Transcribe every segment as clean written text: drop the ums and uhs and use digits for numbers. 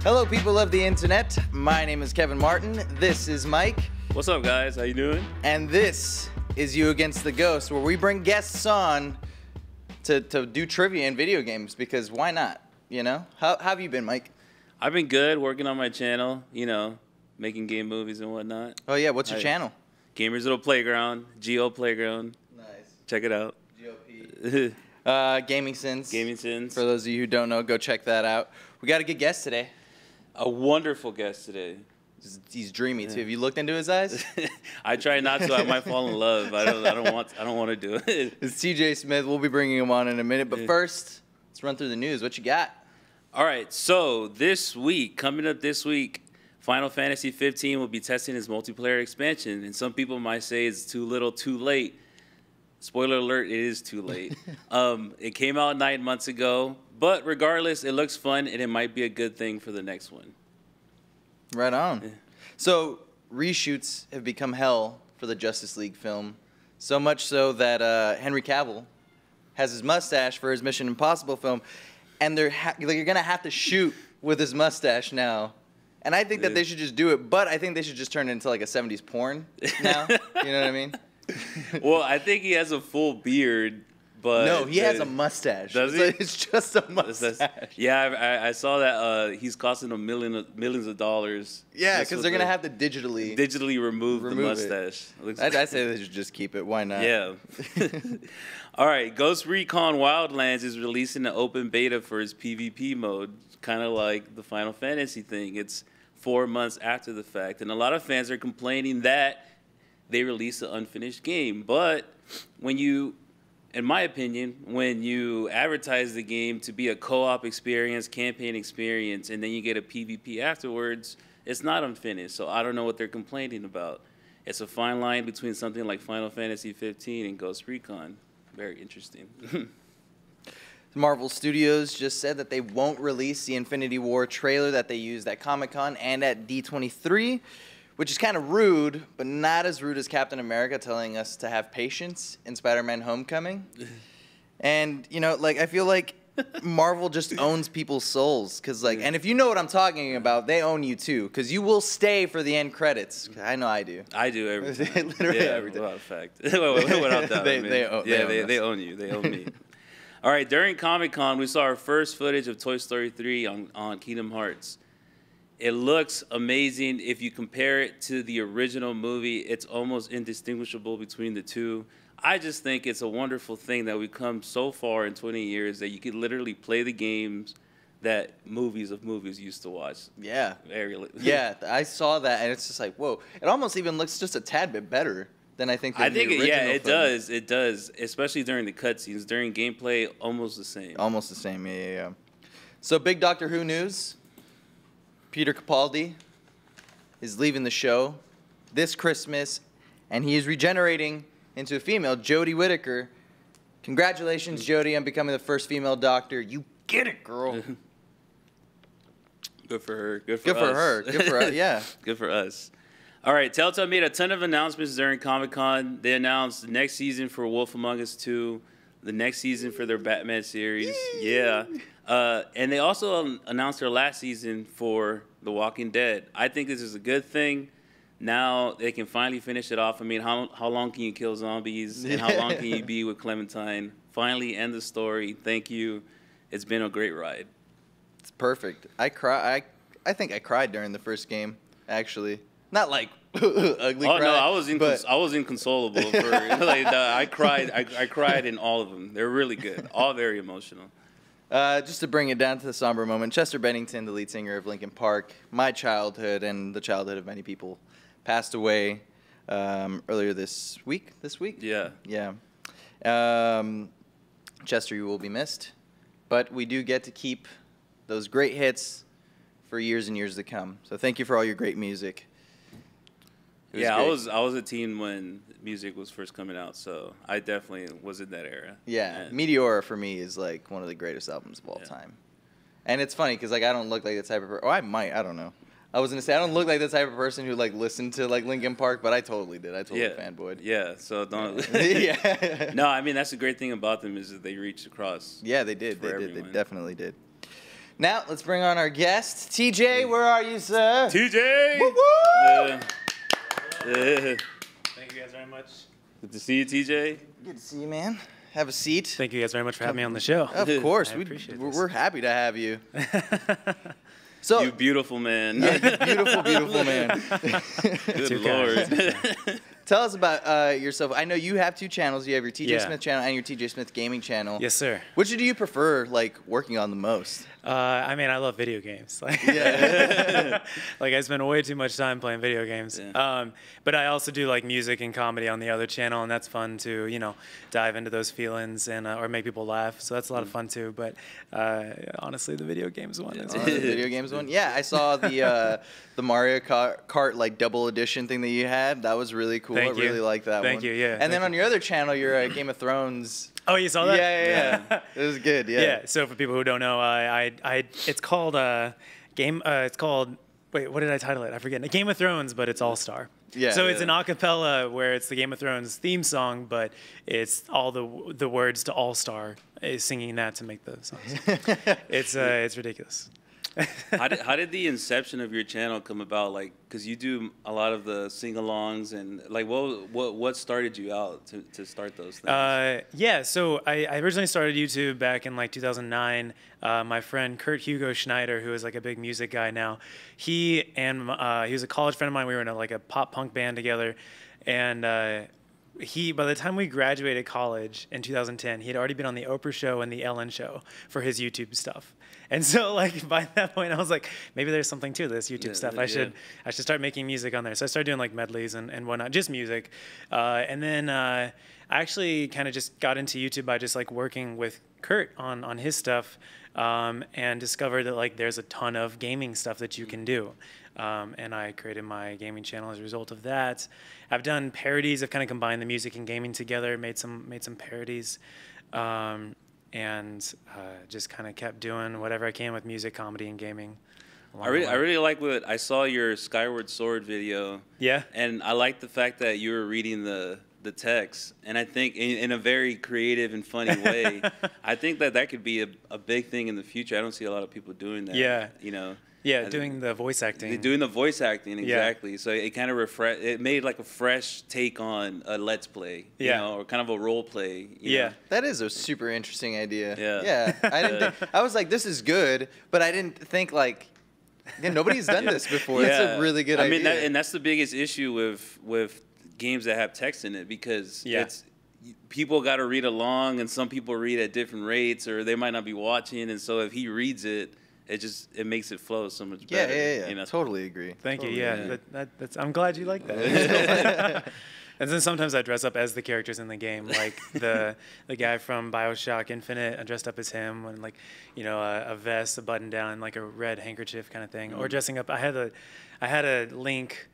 Hello, people of the internet. My name is Kevin Martin. This is Mike. What's up, guys? How you doing? And this is You Against the Ghost, where we bring guests on to do trivia in video games, because why not? You know? How have you been, Mike? I've been good, working on my channel, you know, making game movies and whatnot. Oh, yeah. What's your channel? Gamers Little Playground, GO Playground. Nice. Check it out. GLP. GamingSins. GamingSins. For those of you who don't know, go check that out. We got a good guest today. A wonderful guest today. He's dreamy too. Have you looked into his eyes? I try not to. I might fall in love. I don't want to do it. It's TJ Smith. We'll be bringing him on in a minute. But first, let's run through the news. What you got? All right. So coming up this week, Final Fantasy 15 will be testing its multiplayer expansion, and some people might say it's too little, too late. Spoiler alert: it is too late. It came out 9 months ago, but regardless, it looks fun, and it might be a good thing for the next one. Right on. Yeah. So, reshoots have become hell for the Justice League film. So much so that Henry Cavill has his mustache for his Mission Impossible film, and they're going to have to shoot with his mustache now. And I think that they should just do it, but I think they should just turn it into like a 70s porn now. You know what I mean? Well, I think he has a full beard. But no, he has a mustache. Does he? It's just a mustache. Yeah, I saw that he's costing them millions of dollars. Yeah, because they're going to have to digitally remove the mustache. I say they should just keep it. Why not? Yeah. All right, Ghost Recon Wildlands is releasing an open beta for its PvP mode, kind of like the Final Fantasy thing. It's 4 months after the fact, and a lot of fans are complaining that they released an unfinished game. But in my opinion, when you advertise the game to be a co-op experience, campaign experience, and then you get a PvP afterwards, it's not unfinished. So I don't know what they're complaining about. It's a fine line between something like Final Fantasy 15 and Ghost Recon. Very interesting. Marvel Studios just said that they won't release the Infinity War trailer that they used at Comic-Con and at D23, which is kind of rude, but not as rude as Captain America telling us to have patience in Spider-Man Homecoming. And, you know, like, I feel like Marvel just owns people's souls. And if you know what I'm talking about, they own you too, because you will stay for the end credits. I know I do. I do every time. Literally every time. Without a fact. Without doubt. They own you. They own me. All right, during Comic-Con, we saw our first footage of Toy Story 3 on Kingdom Hearts. It looks amazing. If you compare it to the original movie, it's almost indistinguishable between the two. I just think it's a wonderful thing that we've come so far in 20 years that you could literally play the games that movies used to watch. Yeah. Yeah, I saw that, and it's just like, whoa. It almost even looks just a tad bit better than I think the original it film. does. It does, especially during the cutscenes. During gameplay, almost the same. Almost the same, yeah. So, big Doctor Who news. Peter Capaldi is leaving the show this Christmas, and he is regenerating into a female, Jodie Whittaker. Congratulations, Jodie, on becoming the first female Doctor. You get it, girl. Good for her. Good for us, yeah. Good for us. All right, Telltale made a ton of announcements during Comic-Con. They announced the next season for Wolf Among Us 2, the next season for their Batman series. Yeah. And they also announced their last season for The Walking Dead. I think this is a good thing. Now they can finally finish it off. I mean, how long can you kill zombies? And how long can you be with Clementine? Finally end the story. Thank you. It's been a great ride. It's perfect. I think I cried during the first game, actually. Not like ugly cry. Oh no, I was inconsolable. I cried in all of them. They're really good. All very emotional. Just to bring it down to the somber moment, Chester Bennington, the lead singer of Linkin Park, my childhood and the childhood of many people, passed away earlier this week. Yeah. Chester, you will be missed, but we do get to keep those great hits for years and years to come. So thank you for all your great music. Yeah, great. I was a teen when music was first coming out, so I definitely was in that era. Yeah, Meteora for me is like one of the greatest albums of all time. And it's funny because like I don't look like the type of person. Oh, I might. I don't know. I was gonna say I don't look like the type of person who like listened to like Linkin Park, but I totally did. I totally fanboyed. Yeah. So don't. Yeah. No, I mean that's the great thing about them is that they reached across. Yeah, they did. They definitely did. Now let's bring on our guest, TJ. Where are you, sir? TJ. Woo woo! Thank you guys very much. Good to see you, TJ. Good to see you, man. Have a seat. Thank you guys very much for having me on the show. Of course, we're happy to have you. So you beautiful man. Yeah, you beautiful, beautiful man. Good Lord. Tell us about yourself. I know you have 2 channels. You have your TJ Smith channel and your TJ Smith gaming channel. Yes, sir. Which do you prefer, like, working on the most? I mean, I love video games. Like, Yeah. like I spend way too much time playing video games. Yeah. But I also do like music and comedy on the other channel, and that's fun to, you know, dive into those feelings and or make people laugh. So that's a lot of fun too. But honestly, the video games one is The video games one. Yeah, I saw the Mario Kart like double edition thing that you had. That was really cool. Thank I really you. like that one. Thank you. Yeah. And then on your other channel, your Game of Thrones. Oh, you saw that? Yeah. It was good. Yeah. Yeah. So for people who don't know, it's called it's called, wait, what did I title it? I forget. Game of Thrones, but it's All Star. Yeah. So it's an acapella where it's the Game of Thrones theme song, but it's all the words to All Star is singing that to make the songs. It's ridiculous. How did the inception of your channel come about? Like, because you do a lot of the sing-alongs and like, what started you out to start those things? Yeah, so I originally started YouTube back in like 2009. My friend Kurt Hugo Schneider, who is like a big music guy now, he was a college friend of mine. We were in a pop punk band together, and by the time we graduated college in 2010, he had already been on the Oprah show and the Ellen show for his YouTube stuff. And so, like, by that point, I was like, maybe there's something to this YouTube stuff. I should start making music on there. So I started doing like medleys and whatnot, just music. And then I actually kind of just got into YouTube by just like working with Kurt on his stuff, and discovered that like there's a ton of gaming stuff that you can do. And I created my gaming channel as a result of that. I've done parodies. I've kind of combined the music and gaming together, made some parodies. And just kind of kept doing whatever I can with music, comedy, and gaming. I really like what I saw your Skyward Sword video. Yeah. And I like the fact that you were reading the text, and I think in a very creative and funny way. I think that could be a big thing in the future. I don't see a lot of people doing that. Yeah. You know. Yeah, doing the voice acting. Doing the voice acting, exactly. Yeah. So it kind of it made like a fresh take on a Let's Play, you know, or kind of a role play. You know? That is a super interesting idea. Yeah. I was like, this is good, but I didn't think like, nobody's done this before. It's a really good idea. I mean, and that's the biggest issue with games that have text in it, because it's people got to read along, and some people read at different rates, or they might not be watching, and so if he reads it, it makes it flow so much better. Yeah. You know? Totally agree. Thank you. Totally, Yeah, that's. I'm glad you like that. And then sometimes I dress up as the characters in the game, like the guy from BioShock Infinite. I dressed up as him, and like, you know, a vest, a button down, and like a red handkerchief kind of thing. Or dressing up. I had a Link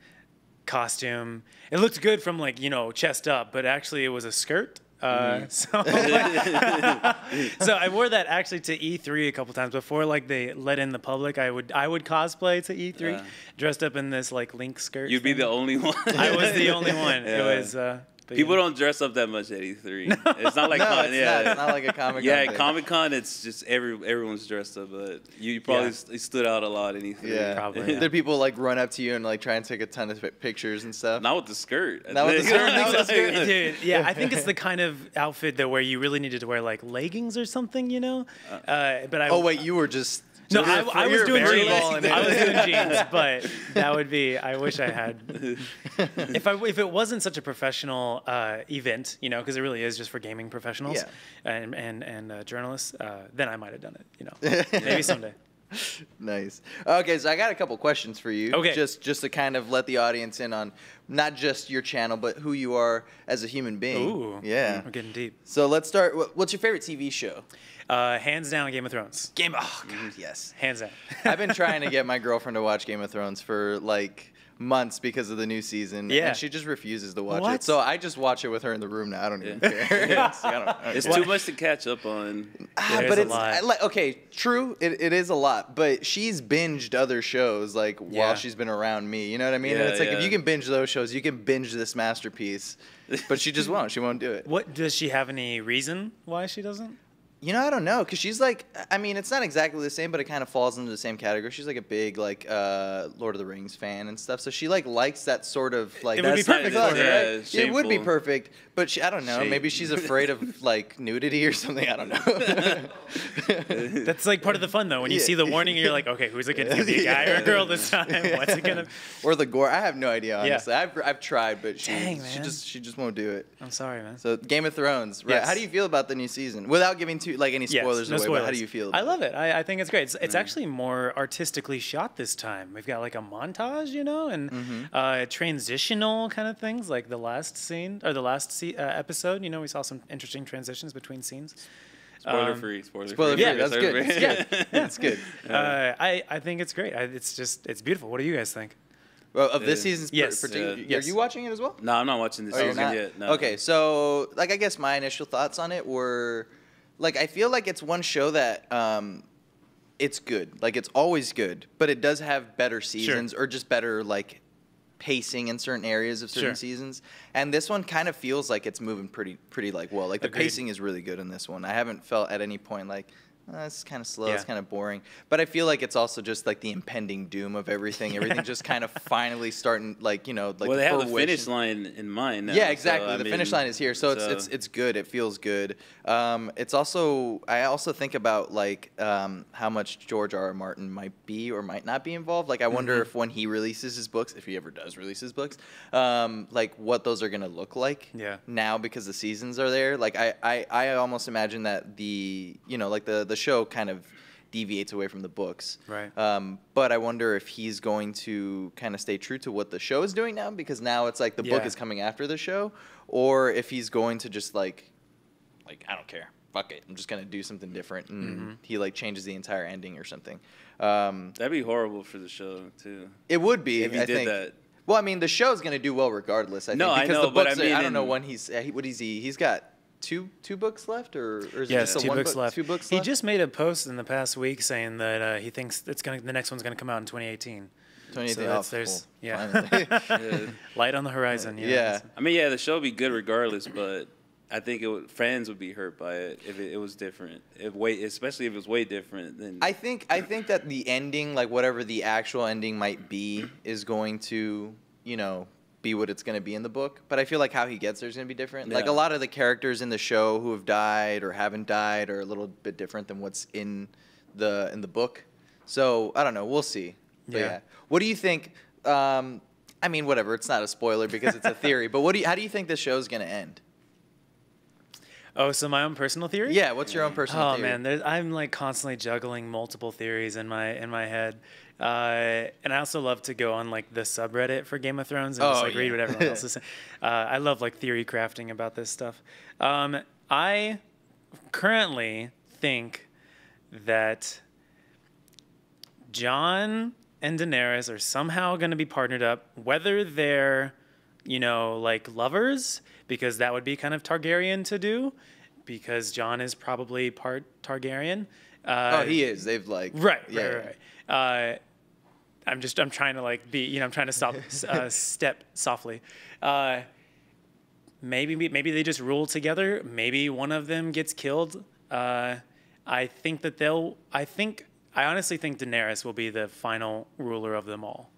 costume. It looked good from like, you know, chest up, but actually it was a skirt. So I wore that actually to E3 a couple times before like they let in the public. I would cosplay to E3, dressed up in this like Link skirt. You'd be the only one. I was the only one. It was. People don't dress up that much at E3. No. It's not like it's not like a Comic-Con. Yeah, Comic-Con, it's just everyone's dressed up, but you probably stood out a lot at E3. Yeah, probably. There people like run up to you and like try and take a ton of pictures and stuff. Not with the skirt. Not with the skirt. Dude, yeah, I think it's the kind of outfit that where you really needed to wear like leggings or something, you know. Oh wait, you were just. No, I was doing jeans. I was doing jeans, but that would be. I wish I had. If it wasn't such a professional event, you know, because it really is just for gaming professionals and journalists, then I might have done it. You know, maybe someday. Nice. Okay, so I got a couple questions for you. Okay. Just to kind of let the audience in on not just your channel, but who you are as a human being. Ooh. Yeah. We're getting deep. So let's start. What's your favorite TV show? Hands down, Game of Thrones. Oh God, yes. Hands down. I've been trying to get my girlfriend to watch Game of Thrones for like months because of the new season, and she just refuses to watch it. So I just watch it with her in the room now. I don't even care. It's too much to catch up on. But it's okay, true. It is a lot, but she's binged other shows like while she's been around me. You know what I mean? Yeah, and it's like if you can binge those shows, you can binge this masterpiece. But she just won't. She won't do it. What does she have any reason why she doesn't? You know, I don't know, because she's like, I mean, it's not exactly the same, but it kind of falls into the same category. She's like a big, like, Lord of the Rings fan and stuff, so she, like, likes that sort of, like... It would be perfect for her, right? It would be perfect, but she, I don't know, maybe she's afraid of, like, nudity or something, I don't know. That's, like, part of the fun, though. When you see the warning, you're like, okay, who's it going to be, a guy or a girl this time? What's it going to... Or the gore. I have no idea, honestly. I've tried, but she just won't do it. I'm sorry, man. So, Game of Thrones, right? Yes. How do you feel about the new season? Without giving too, like, any spoilers away, but how do you feel about I love it. I think it's great. It's actually more artistically shot this time. We've got, like, a montage, you know, and transitional kind of things, like the last scene, or the last episode. You know, we saw some interesting transitions between scenes. Spoiler free. Yeah, that's good. Yeah, that's good. I think it's great. It's beautiful. What do you guys think? Well, of this season's Yes. particular, Yes. are you watching it as well? No, I'm not watching this Oh, you're season not? yet. No. Okay, so like I guess my initial thoughts on it were, like I feel like it's one show that it's good, like it's always good, but it does have better seasons or just better like pacing in certain areas of certain seasons. And this one kind of feels like it's moving pretty like well. Like the pacing is really good in this one. I haven't felt at any point like it's kind of slow, it's kind of boring. But I feel like it's also just like the impending doom of everything. Everything just kind of finally starting, like, you know, like well, they have the finish line in mind now. Yeah, exactly. So, the finish line is here, so it's good. It feels good. It's also, I also think about like how much George R.R. Martin might be or might not be involved. Like I wonder if when he releases his books, if he ever does release his books, like what those are gonna look like. Now because the seasons are there. Like I almost imagine that the, you know, like the show kind of deviates away from the books. Right. But I wonder if he's going to kind of stay true to what the show is doing now, because now it's like the book is coming after the show, or if he's going to just like I don't care, fuck it, I'm just gonna do something different, and he like changes the entire ending or something. That'd be horrible for the show too. It would be if he I did think. That. Well, I mean, the show's gonna do well regardless. I think, because I know, the books but I mean, I don't know when what is he? He's got two books left, or is it just two one books book? left. 2 books He left? just made a post in the past week saying that he thinks the next one's gonna come out in 2018. 2018. So there's Finally. light on the horizon. Yeah. I mean, yeah, the show would be good regardless, but I think fans would be hurt by it if it was different. Especially if it was way different than. I think that the ending, like whatever the actual ending might be, is going to, you know, be what it's going to be in the book. But I feel like how he gets there is going to be different. Like a lot of the characters in the show who have died or haven't died are a little bit different than what's in the book. So I don't know. We'll see. But yeah. What do you think? I mean, whatever. It's not a spoiler because it's a theory. But how do you think this show is going to end? Oh, so my own personal theory? Yeah. What's your own personal theory? Oh man, I'm like constantly juggling multiple theories in my head. And I also love to go on like the subreddit for Game of Thrones and just like read what everyone else is saying. I love like theory crafting about this stuff. I currently think that Jon and Daenerys are somehow going to be partnered up, whether they're, you know, like lovers, because that would be kind of Targaryen to do, because Jon is probably part Targaryen. He is. They've like right. I'm trying to like be, you know, I'm trying to step softly. Maybe they just rule together. Maybe one of them gets killed. I honestly think Daenerys will be the final ruler of them all,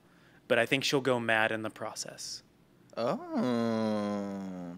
but I think she'll go mad in the process. Oh.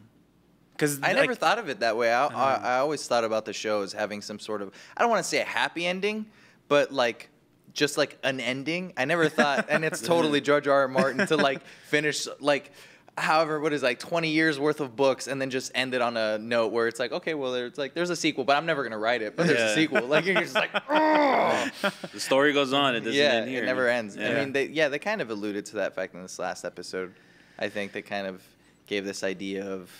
Because I never thought of it that way. I always thought about the show as having some sort of, I don't want to say a happy ending, but like just like an ending. I never thought, and it's totally George R.R. Martin to like finish like however, what is like 20 years worth of books and then just end it on a note where it's like, okay, well, there's a sequel, but I'm never going to write it, but there's a sequel. Like you're just like, oh. The story goes on. It doesn't end here. It never ends. Yeah. I mean, they kind of alluded to that fact in this last episode. I think they kind of gave this idea of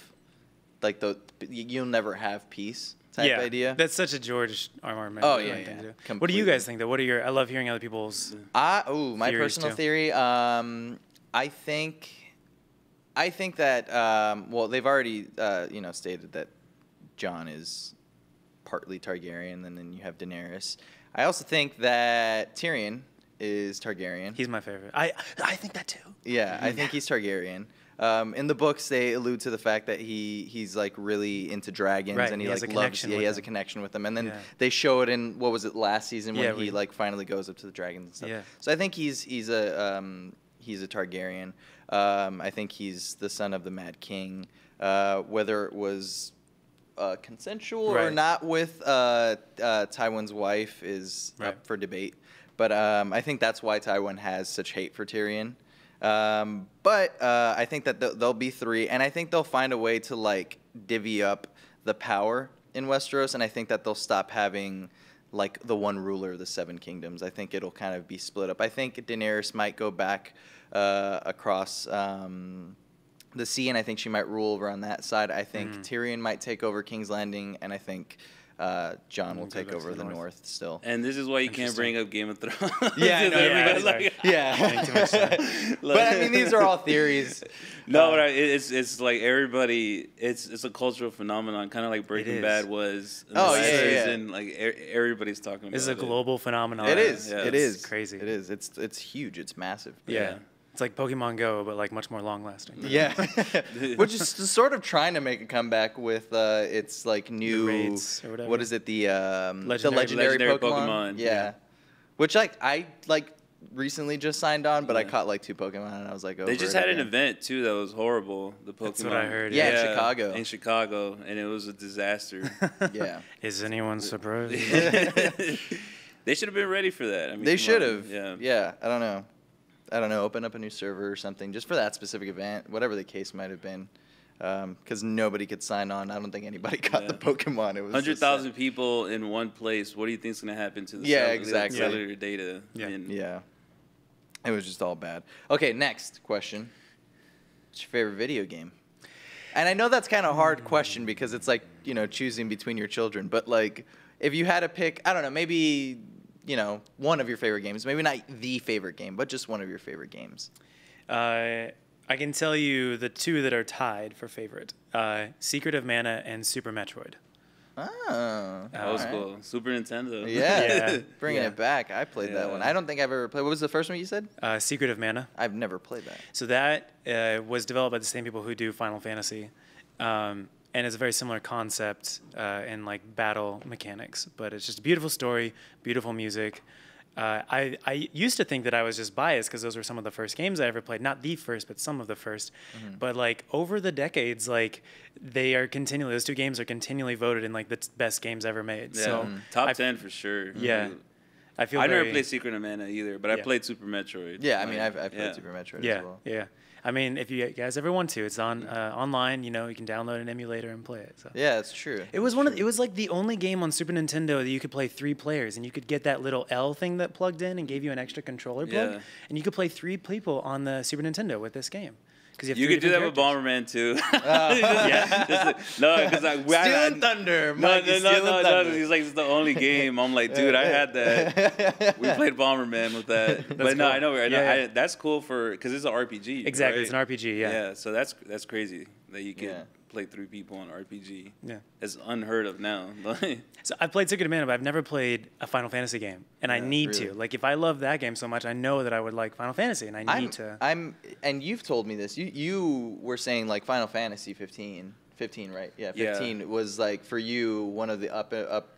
like you'll never have peace type idea. That's such a George R.R. Martin thing to do. What do you guys think though? I love hearing other people's my personal theory. I think that well, they've already stated that Jon is partly Targaryen, and then you have Daenerys. I also think that Tyrion is Targaryen. He's my favorite. I think that too. Yeah, I think he's Targaryen. In the books, they allude to the fact that he's like really into dragons, Right, and he has like a loves. connection Yeah, he with has a them. connection with them, and then Yeah. they show it in what was it last season when Yeah, he like finally goes up to the dragons and stuff. Yeah. So I think he's a Targaryen. I think he's the son of the Mad King. Whether it was consensual or Right. not with Tywin's wife is Right. up for debate. But I think that's why Tywin has such hate for Tyrion. But I think that there'll be 3, and I think they'll find a way to like divvy up the power in Westeros, and I think that they'll stop having like the one ruler of the 7 kingdoms. I think it'll kind of be split up. I think Daenerys might go back across the sea, and I think she might rule over on that side. I think Tyrion might take over King's Landing, and I think Jon will take over the north still. And this is why you can't bring up Game of Thrones. Yeah, I know, Everybody's right. like, Yeah. Too much time. But I mean, these are all theories. no, but it's like everybody. It's a cultural phenomenon, kind of like Breaking is. Bad was. In Oh, the last yeah, yeah. season. Like everybody's talking about This is a it. global phenomenon. It is. Yeah, It it's is crazy. It is. It's huge. It's massive. Yeah. It's like Pokemon Go, but like much more long lasting. Yeah, which is sort of trying to make a comeback with its like new raids or whatever. what is it, the Legendary legendary Pokemon? Pokemon. Yeah. Which like I like recently just signed on, but I caught like 2 Pokemon and I was like, They over just it had an again. event too that was horrible. The Pokemon. That's what I heard. Yeah, in Chicago. In Chicago, and it was a disaster. Yeah, Is anyone surprised? They should have been ready for that. I mean, they come should on. have. Yeah. Yeah, I don't know. Open up a new server or something just for that specific event, whatever the case might have been. Because nobody could sign on. I don't think anybody got the Pokemon. It was 100,000 people in one place. What do you think is going to happen to the exactly. cellular data? Yeah. Yeah. It was just all bad. Okay, next question. What's your favorite video game? And I know that's kind of a hard question because it's like, choosing between your children. But like, if you had to pick, I don't know, maybe, one of your favorite games. Maybe not the favorite game, but just one of your favorite games. I can tell you the 2 that are tied for favorite: Secret of Mana and Super Metroid. Oh. Old school. Super Nintendo. Yeah. Yeah. Bringing Yeah. it back. I played that Yeah. one. I don't think I've ever played. What was the first one you said? Secret of Mana. I've never played that. So that was developed by the same people who do Final Fantasy, and it's a very similar concept in like battle mechanics. But it's just a beautiful story, beautiful music. I used to think that I was just biased because those were some of the first games I ever played. Not the first, but some of the first. But like over the decades, like those 2 games are continually voted in like the best games ever made. Yeah. So Top 10 for sure. Yeah. I feel I never very- played Secret of Mana either, but I Yeah. played Super Metroid. Yeah, I mean, Like, I've played Super Metroid Yeah, as well. yeah. I mean, if you guys ever want to, it's on online. You can download an emulator and play it. So. Yeah, it's true. It was it was like the only game on Super Nintendo that you could play 3 players, and you could get that little L thing that plugged in and gave you an extra controller plug, Yeah. and you could play 3 people on the Super Nintendo with this game. Because You could do that with Bomberman too. Yeah. No, because like Stealing Thunder. No, Mikey, no, Stealing no, no, Thunder. He's like, it's the only game. I'm like, dude, I had that. We played Bomberman with that. But no, cool. I know. Yeah. That's cool because it's an RPG. Exactly, right? it's an RPG. Yeah. Yeah, so that's crazy that you could Yeah. play 3 people on RPG. Yeah. It's unheard of now. So I played Secret of Mana, but I've never played a Final Fantasy game, and I need really? to. Like, if I love that game so much, I know that I would like Final Fantasy, and I need to. And you've told me this. You were saying like Final Fantasy 15, right? Yeah, 15 was like for you one of the up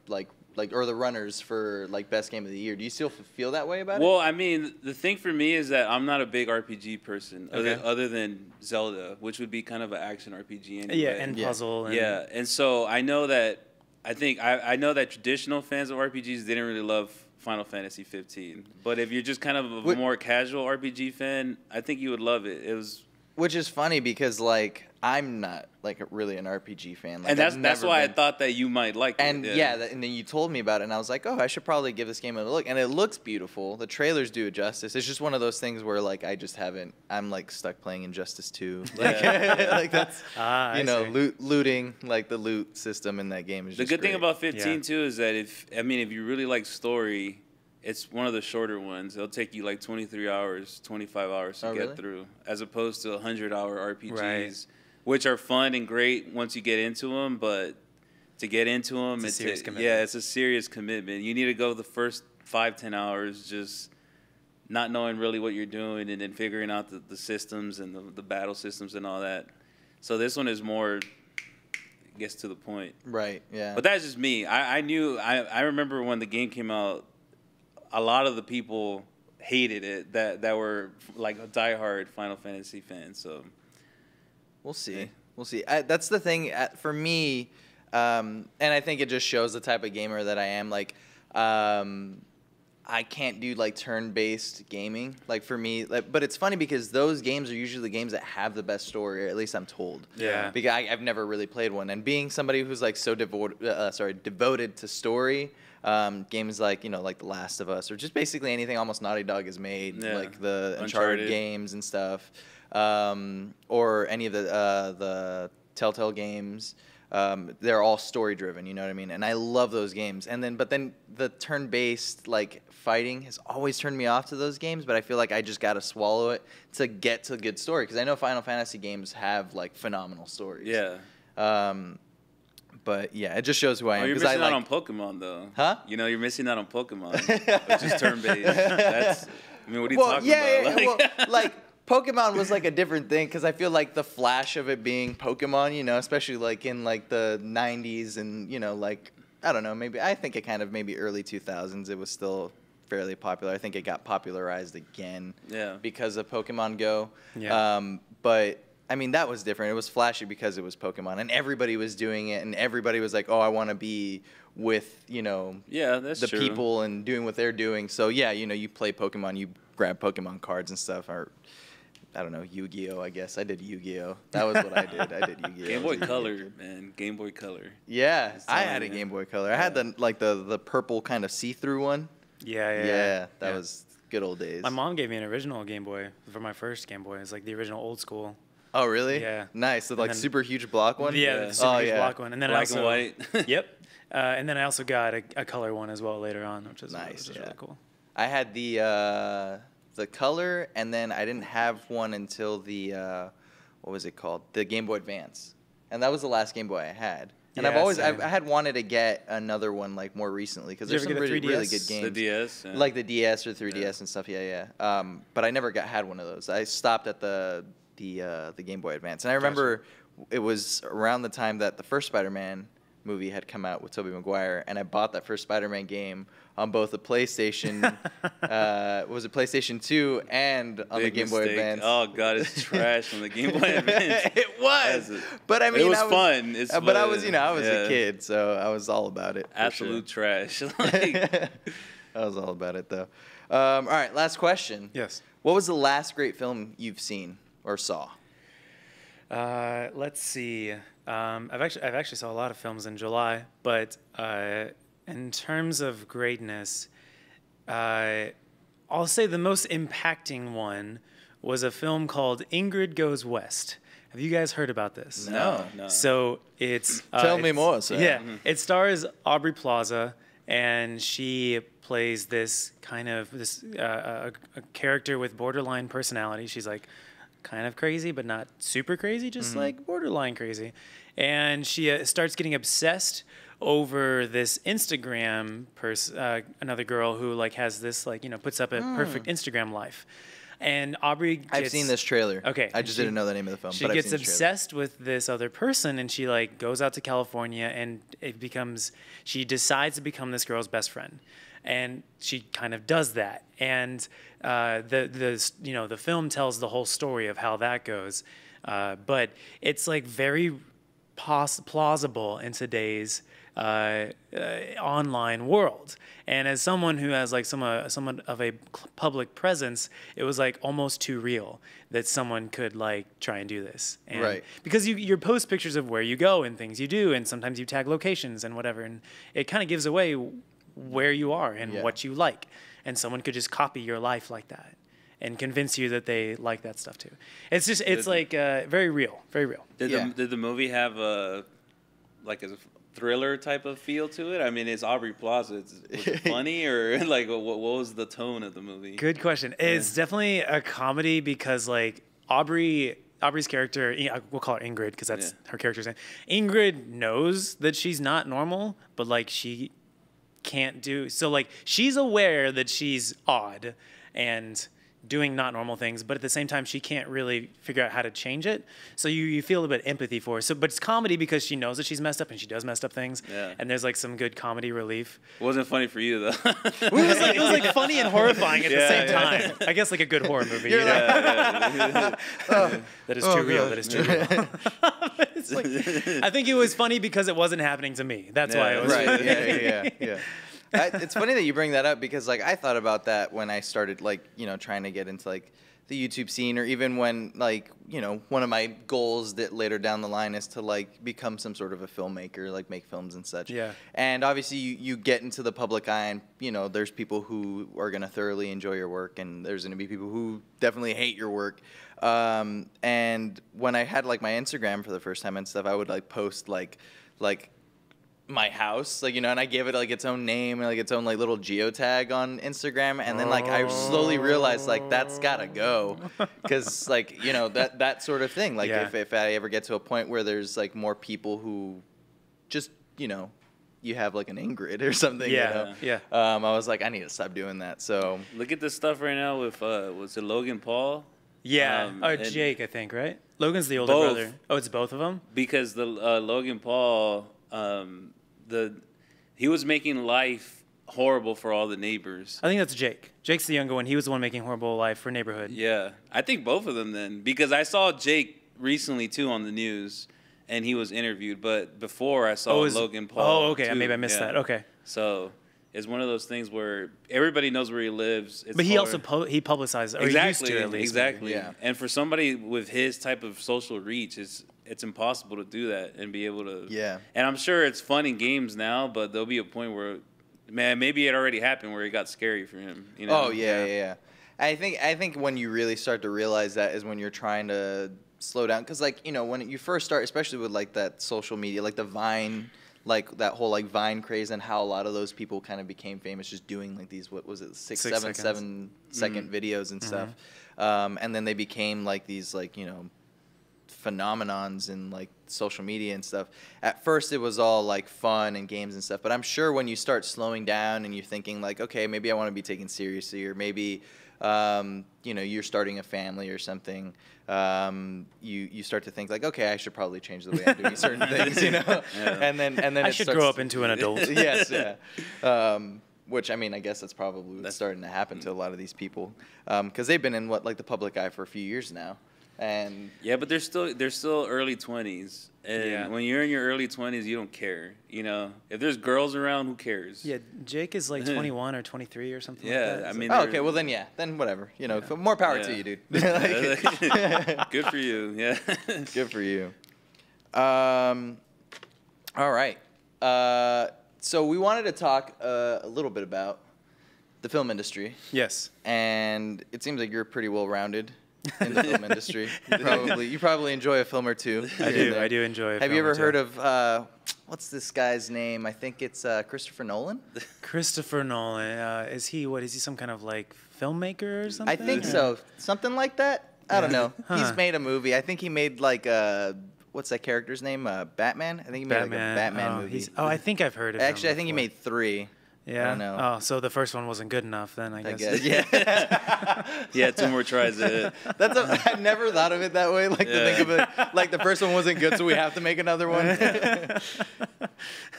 like or the runners for like best game of the year. Do you still feel that way about it? Well, I mean, the thing for me is that I'm not a big RPG person, Okay. other than Zelda, which would be kind of an action RPG anyway. Yeah, and puzzle. And, Yeah, and so I know that I know that traditional fans of RPGs didn't really love Final Fantasy 15. But if you're just kind of a more casual RPG fan, I think you would love it. It was Which is funny because like I'm not like really an RPG fan. Like, and that's I've why never I been. thought that you might like And it. and then you told me about it, and I was like, oh, I should probably give this game a look. And it looks beautiful. The trailers do it justice. It's just one of those things where like I just haven't. I'm like stuck playing Injustice 2. Like, like that's I see. looting, like the loot system in that game is. The Just good thing great. about 15 Yeah. too is that if you really like story, it's one of the shorter ones. It'll take you like 23 hours, 25 hours to Oh, get really? through, as opposed to 100-hour RPGs, Right. which are fun and great once you get into them. But to get into them, It's a serious commitment. yeah, it's a serious commitment. You need to go the first 5-10 hours just not knowing really what you're doing, and then figuring out the systems and the battle systems and all that. So this one is more, gets to the point. Right, yeah. But that's just me. I remember when the game came out, a lot of the people hated it that were like diehard Final Fantasy fans. So we'll see. Yeah. We'll see. That's the thing for me, and I think it just shows the type of gamer that I am. Like, I can't do like turn-based gaming. Like for me, but it's funny because those games are usually the games that have the best story, or at least I'm told. Yeah. Because I've never really played one, and being somebody who's like so devoted to story, games like like The Last of Us, or just basically anything almost Naughty Dog has made, like the Uncharted games and stuff, or any of the Telltale games. They're all story driven, you know what I mean? And I love those games. But then the turn-based like fighting has always turned me off to those games, but I feel like I just got to swallow it to get to a good story, because I know Final Fantasy games have like phenomenal stories. Yeah. But yeah, it just shows who I am. You're missing out on Pokemon though. Huh? You're missing out on Pokemon, which is turn-based. That's, what are you talking about? Yeah, like Pokemon was like a different thing, because I feel like the flash of it being Pokemon, especially like in like the 90s and, like, I don't know, I think it kind of maybe early 2000s, it was still fairly popular. I think it got popularized again because of Pokemon Go. Yeah. But I mean, that was different. It was flashy because it was Pokemon, and everybody was doing it, and everybody was like, oh, I want to be with, that's true. people and doing what they're doing. So yeah, you play Pokemon, you grab Pokemon cards and stuff, or I don't know, Yu-Gi-Oh, I guess. I did Yu-Gi-Oh. That was what I did. I did Yu-Gi-Oh. Game Boy Color, man. Game Boy Color. Yeah, I had a Game Boy Color. I had the purple kind of see-through one. Yeah. That was good old days. My mom gave me an original Game Boy for my first Game Boy. It's like the original old school. Oh, really? Yeah. Nice. So like super huge block one? Yeah, the super huge block one. And then Black and white. Yep. And then I also got a color one as well later on, which is nice. Really cool. I had the color, and then I didn't have one until the what was it called? The Game Boy Advance, and that was the last Game Boy I had. And I had wanted to get another one like more recently, because there's some really good games. The DS, like the DS or 3DS and stuff. Yeah. But I never had one of those. I stopped at the Game Boy Advance, and I remember it was around the time that the first Spider-Man movie had come out with Tobey Maguire, and I bought that first Spider-Man game on both the PlayStation, was it PlayStation 2 and on the Game Boy Advance. Oh God, it's trash on the Game Boy Advance. It was, but I mean, it was fun. But I was, I was a kid, so I was all about it. Absolute trash. I was all about it though. All right, last question. Yes. What was the last great film you've seen or saw? Let's see. I've actually saw a lot of films in July, but in terms of greatness, I'll say the most impacting one was a film called Ingrid Goes West. Have you guys heard about this? No. So it's tell me more. Sir. Yeah, it stars Aubrey Plaza, and she plays this kind of a character with borderline personality. She's like kind of crazy, but not super crazy, just like borderline crazy. And she starts getting obsessed over this Instagram another girl who like has this like puts up a perfect Instagram life. And Aubrey I've seen this trailer. Okay. I just didn't know the name of the film. She but gets I've seen obsessed with this other person, and she like goes out to California, and she decides to become this girl's best friend. And she kind of does that, and the film tells the whole story of how that goes, but it's like very plausible in today's online world. And as someone who has like somewhat of a public presence, it was like almost too real that someone could like try and do this. And right. Because you post pictures of where you go and things you do, and sometimes you tag locations and whatever, and it kind of gives away where you are and what you like. And someone could just copy your life like that and convince you that they like that stuff too. It's just, it's very real, very real. Did the movie have a thriller type of feel to it? I mean, it's Aubrey Plaza. Was it funny, or like what was the tone of the movie? Good question. It's definitely a comedy, because like Aubrey's character, we'll call her Ingrid because that's her character's name. Ingrid knows that she's not normal, but like she can't do so. Like she's aware that she's odd, and doing not normal things, but at the same time she can't really figure out how to change it. So you feel a bit empathy for her. So, but it's comedy because she knows that she's messed up and she does messed up things. Yeah. And there's like some good comedy relief. It wasn't funny for you though. It was like funny and horrifying at the same time. I guess like a good horror movie. You know? That is too real. That is too real. It's like, I think it was funny because it wasn't happening to me. That's why it was right. Yeah. It's funny that you bring that up because like I thought about that when I started like trying to get into like the YouTube scene, or even when like one of my goals that later down the line is to like become some sort of a filmmaker, like make films and such. Yeah. And obviously you get into the public eye, and there's people who are gonna thoroughly enjoy your work, and there's gonna be people who definitely hate your work. And when I had like my Instagram for the first time and stuff, I would like post like my house, like and I gave it like its own name and like its own like little geotag on Instagram, and then like I slowly realized like that's gotta go, because like that sort of thing, like if I ever get to a point where there's like more people who just you have like an Ingrid or something, I was like I need to stop doing that. So look at this stuff right now with was it Logan Paul? Yeah, or Jake, I think, right? Logan's the older brother. Oh, it's both of them? Because the Logan Paul, he was making life horrible for all the neighbors. I think that's Jake. Jake's the younger one. He was the one making horrible life for Neighborhood. Yeah, I think both of them then, because I saw Jake recently too on the news, and he was interviewed. But before I saw Logan Paul. Oh, okay. too. Maybe I missed that. Okay. So it's one of those things where everybody knows where he lives. It's but he hard. also he publicized, or exactly, he used to at least. Exactly. Yeah. And for somebody with his type of social reach, it's impossible to do that and be able to. Yeah. And I'm sure it's fun in games now, but there'll be a point where, man, maybe it already happened where it got scary for him. Oh yeah. I think when you really start to realize that is when you're trying to slow down, because like when you first start, especially with like that social media, like the Vine. Like that whole like Vine craze, and how a lot of those people kind of became famous just doing like these, what was it, 7 second videos and stuff. And then they became like these like phenomenons in like social media and stuff. At first it was all like fun and games and stuff, but I'm sure when you start slowing down and you're thinking like, okay, maybe I want to be taken seriously, or maybe you're starting a family or something, you start to think like, okay, I should probably change the way I'm doing certain things, Yeah. and then I should grow up into an adult. Yes, yeah. Which I mean, I guess that's probably what's starting to happen to a lot of these people, because they've been in like the public eye for a few years now, and yeah, but they're still early 20s, and when you're in your early 20s, you don't care. If there's girls around, who cares? Yeah, Jake is like 21 or 23 or something. Yeah, like that. I mean. Oh, okay, well then whatever. More power to you, dude. Good for you. Yeah. Good for you. All right. So we wanted to talk a little bit about the film industry. Yes. And it seems like you're pretty well rounded in the film industry. You probably enjoy a film or two. I do enjoy a film. Have you ever heard of what's this guy's name? I think it's Christopher Nolan. Christopher Nolan. Is he some kind of like filmmaker or something? I think so. Something like that. I don't know. Huh. He's made a movie. I think he made like what's that character's name? Batman? I think he made like a Batman movie. I think I've heard of him. Actually, I think he made 3. Yeah. I don't know. Oh, so the first one wasn't good enough then, I guess. Yeah. Yeah, 2 more tries at it. I never thought of it that way. Like to think of it like the first one wasn't good, so we have to make another one.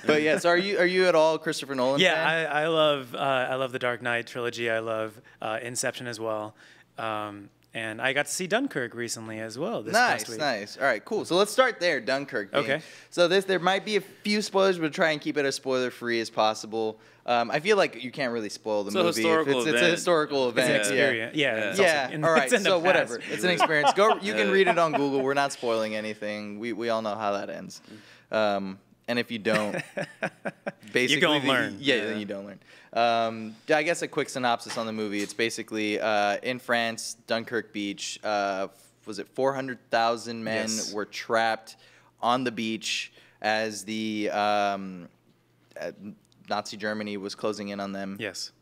But yeah, so are you at all Christopher Nolan fan? Yeah, I love the Dark Knight trilogy. I love Inception as well. And I got to see Dunkirk recently as well this past week. Nice. All right, cool. So let's start there, Dunkirk. Okay. So there might be a few spoilers, but try and keep it as spoiler-free as possible. I feel like you can't really spoil the movie. It's a historical event. It's a historical event. It's an experience. Yeah. Yeah. All right. So whatever. It's an experience. You can read it on Google. We're not spoiling anything. We all know how that ends. And if you don't, basically, you don't learn. Yeah, then you don't learn. I guess a quick synopsis on the movie. It's basically in France, Dunkirk beach. Was it 400,000 men were trapped on the beach as the Nazi Germany was closing in on them. Yes.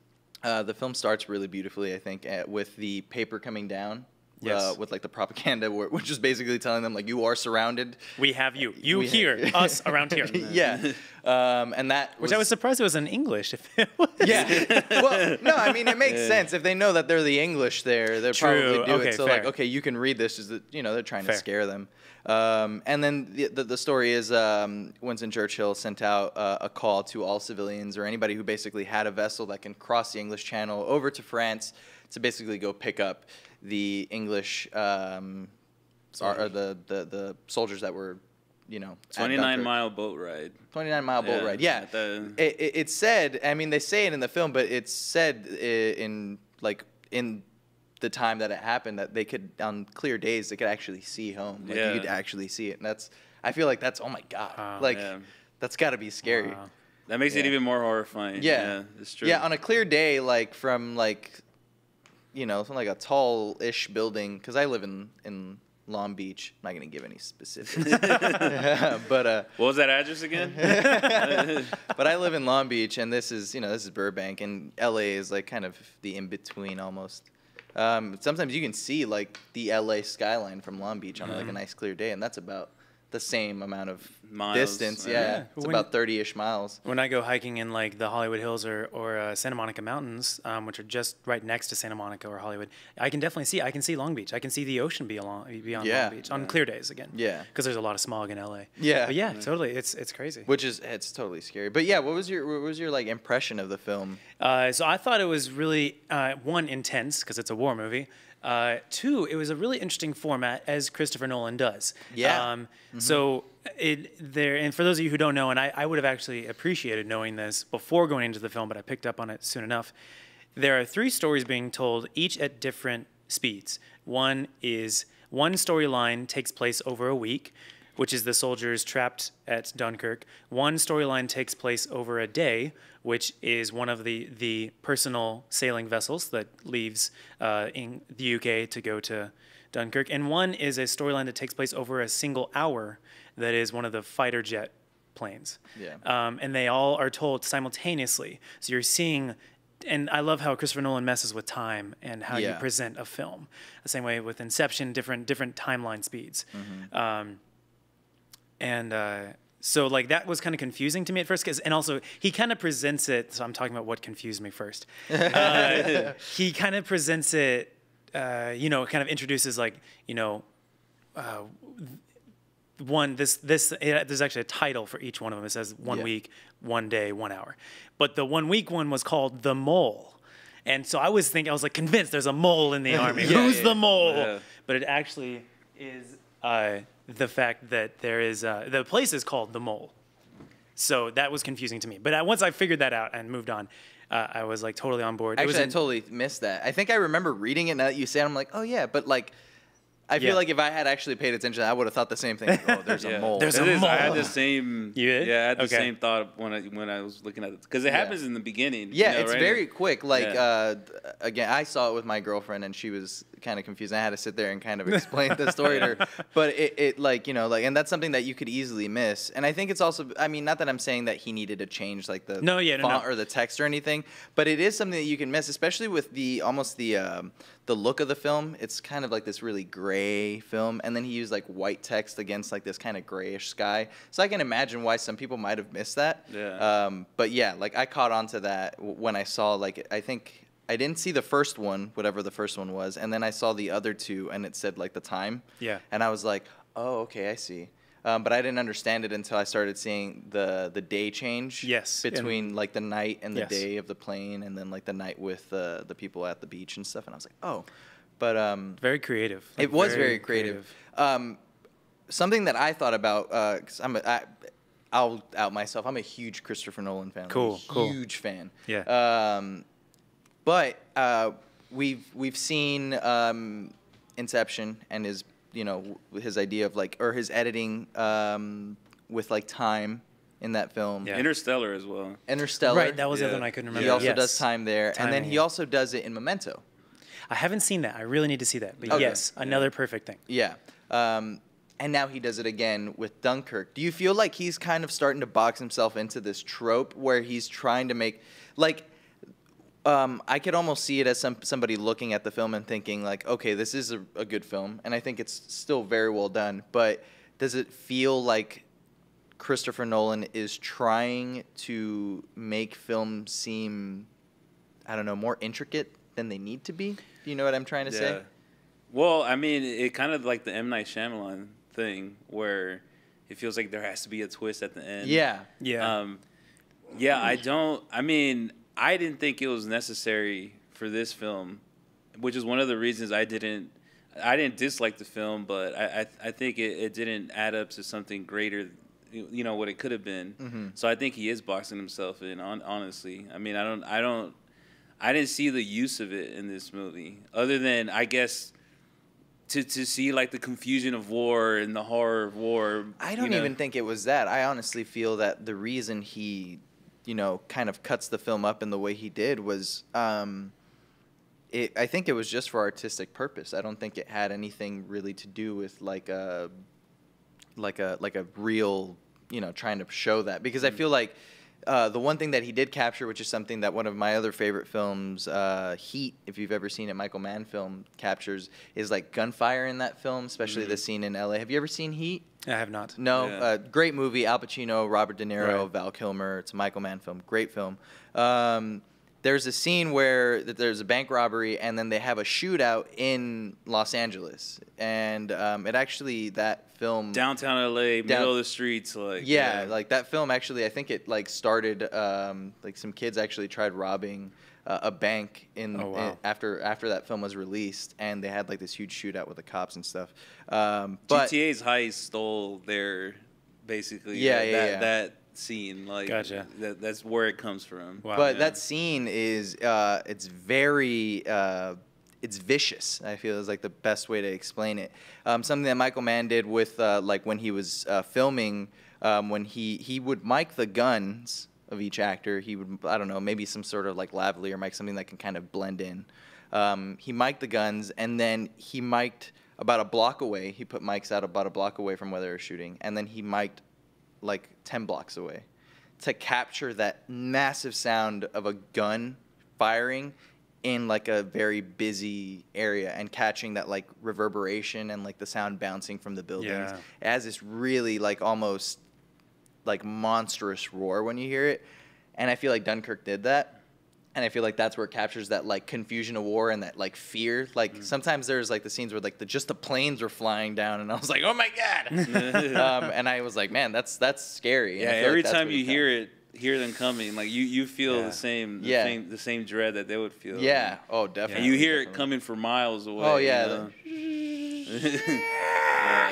The film starts really beautifully, I think, with the paper coming down. Yes. With like the propaganda, which is basically telling them like, you are surrounded. We have you. You here, us around here. Yeah. And that Which I was surprised it was in English. If it was. Yeah. Well, no, I mean, it makes sense. If they know that they're the English there, they'll probably do it. So, fair. like, okay, you can read this. Is that, you know, they're trying to Fair. scare them. And then the story is Winston Churchill sent out a call to all civilians or anybody who basically had a vessel that can cross the English Channel over to France to basically go pick up the English or the soldiers that were, you know, 29-mile boat ride. 29-mile boat ride. Yeah. It said, I mean, they say it in the film, but it's said in the time that it happened that they could, on clear days, they could actually see home. Like, you could actually see it. And I feel like that's, oh my God. That's got to be scary. Wow. That makes it even more horrifying. Yeah. It's true. Yeah, on a clear day, like from like, you know, something like a tall-ish building, because I live in Long Beach. I'm not going to give any specifics. But what was that address again? but I live in Long Beach, and this is Burbank, and LA is like kind of the in-between almost. Sometimes you can see like the LA skyline from Long Beach on like a nice clear day, and that's about the same amount of distance. Yeah. It's about 30-ish miles. When I go hiking in like the Hollywood Hills or Santa Monica Mountains, which are just right next to Santa Monica or Hollywood, I can definitely see. I can see Long Beach. I can see the ocean beyond Long Beach on clear days again. Yeah. Because there's a lot of smog in LA. Yeah. But yeah, totally. It's crazy. It's totally scary. But yeah, what was your like impression of the film? So I thought it was really one, intense because it's a war movie. Two, it was a really interesting format, as Christopher Nolan does. Yeah. So and for those of you who don't know, and I would have actually appreciated knowing this before going into the film, but I picked up on it soon enough. There are 3 stories being told, each at different speeds. One storyline takes place over a week, which is the soldiers trapped at Dunkirk. One storyline takes place over a day, which is one of the personal sailing vessels that leaves in the UK to go to Dunkirk. And one is a storyline that takes place over a single hour that is one of the fighter jet planes. Yeah. And they all are told simultaneously. So you're seeing... And I love how Christopher Nolan messes with time and how you present a film. The same way with Inception, different timeline speeds. So like that was kind of confusing to me at first, and also he kind of presents it. So I'm talking about what confused me first. He kind of presents it, kind of introduces like, there's actually a title for each one of them. It says 1 week, 1 day, 1 hour. But the 1 week one was called The Mole. And so I was convinced there's a mole in the army. Who's the mole? Yeah. But it actually is the fact that there is, the place is called The Mole. So that was confusing to me. But once I figured that out and moved on, I was like totally on board. Actually, I totally missed that. I think I remember reading it now that you say it. I'm like, oh yeah, but like, I feel like if I had actually paid attention, I would have thought the same thing. Like, oh, there's a mole. There's a mole. I had the same. You did? Yeah, I had the same thought when I was looking at it, because it happens in the beginning. Yeah, it's right? Very quick. Like again, I saw it with my girlfriend, and she was kind of confused. I had to sit there and kind of explain the story to her. But it and that's something that you could easily miss. And I think it's also, I mean, not that I'm saying that he needed to change like the font or the text or anything, but it is something that you can miss, especially with the look of the film. It's kind of like this really gray film, and then he used like white text against like this kind of grayish sky. So I can imagine why some people might have missed that. Yeah. But yeah, like I caught on to that when I saw, like, I think I didn't see the first one, whatever the first one was, and then I saw the other two, and it said like the time. Yeah. And I was like, oh, okay, I see. But I didn't understand it until I started seeing the day change. Yes. Between like the night and the day of the plane, and then like the night with the people at the beach and stuff. And I was like, oh, but very creative. Like, it was very creative. Something that I thought about, because I'll out myself. I'm a huge Christopher Nolan fan. Cool. Huge fan. Yeah. But we've seen Inception and his idea of like, or his editing with like time in that film. Yeah. Interstellar as well. Interstellar. Right, that was the other one I couldn't remember. He also does time there, and then he also does it in Memento. I haven't seen that. I really need to see that. But yes, another perfect thing. Yeah. And now he does it again with Dunkirk. Do you feel like he's kind of starting to box himself into this trope where he's trying to make, like, I could almost see it as somebody looking at the film and thinking like, okay, this is a good film, and I think it's still very well done, but does it feel like Christopher Nolan is trying to make films seem, I don't know, more intricate than they need to be. Do you know what I'm trying to say? Well, I mean, it kind of like the M. Night Shyamalan thing where it feels like there has to be a twist at the end. Yeah. Yeah, I mean, I didn't think it was necessary for this film, which is one of the reasons I didn't dislike the film, but I think it didn't add up to something greater, you know, what it could have been. Mm-hmm. So I think he is boxing himself in, honestly. I mean, I didn't see the use of it in this movie, other than, I guess, to see like the confusion of war and the horror of war. I don't even think it was that. I honestly feel that the reason he, you know, kind of cuts the film up in the way he did was, I think it was just for artistic purpose. I don't think it had anything really to do with like a real, you know, trying to show that. Because I feel like the one thing that he did capture, which is something that one of my other favorite films, Heat, if you've ever seen a Michael Mann film, captures, is like gunfire in that film, especially the scene in L.A. Have you ever seen Heat? I have not. No? Yeah. Great movie. Al Pacino, Robert De Niro, Right. Val Kilmer. It's a Michael Mann film. Great film. There's a scene where there's a bank robbery, and then they have a shootout in Los Angeles. And it actually, that film... Downtown LA, middle of the streets, like... Yeah, like that film actually, I think it like started, like some kids actually tried robbing a bank after that film was released, and they had like this huge shootout with the cops and stuff. But GTA's heist stole their, basically, that scene. Like, Gotcha. That's where it comes from. Wow. But that scene is, it's very... it's vicious, I feel, is like the best way to explain it. Something that Michael Mann did with, like when he was filming, when he would mic the guns of each actor. He would, I don't know, maybe some sort of like lavalier mic, something that can kind of blend in. He mic'd the guns, and then he mic'd about a block away. He put mics out about a block away from where they were shooting, and then he mic'd like 10 blocks away to capture that massive sound of a gun firing in like a very busy area and catching that like reverberation and like the sound bouncing from the buildings. Yeah. It has this really like almost like monstrous roar when you hear it. And I feel like Dunkirk did that. And I feel like that's where it captures that like confusion of war and that like fear. Like sometimes there's like the scenes where like just the planes were flying down, and I was like, oh my God. And I was like, man, that's scary. Yeah, And I feel every like that's time where you hear them coming, like you feel the same dread that they would feel. Yeah. Oh, definitely. And you hear definitely. it coming from miles away. Oh yeah. You know?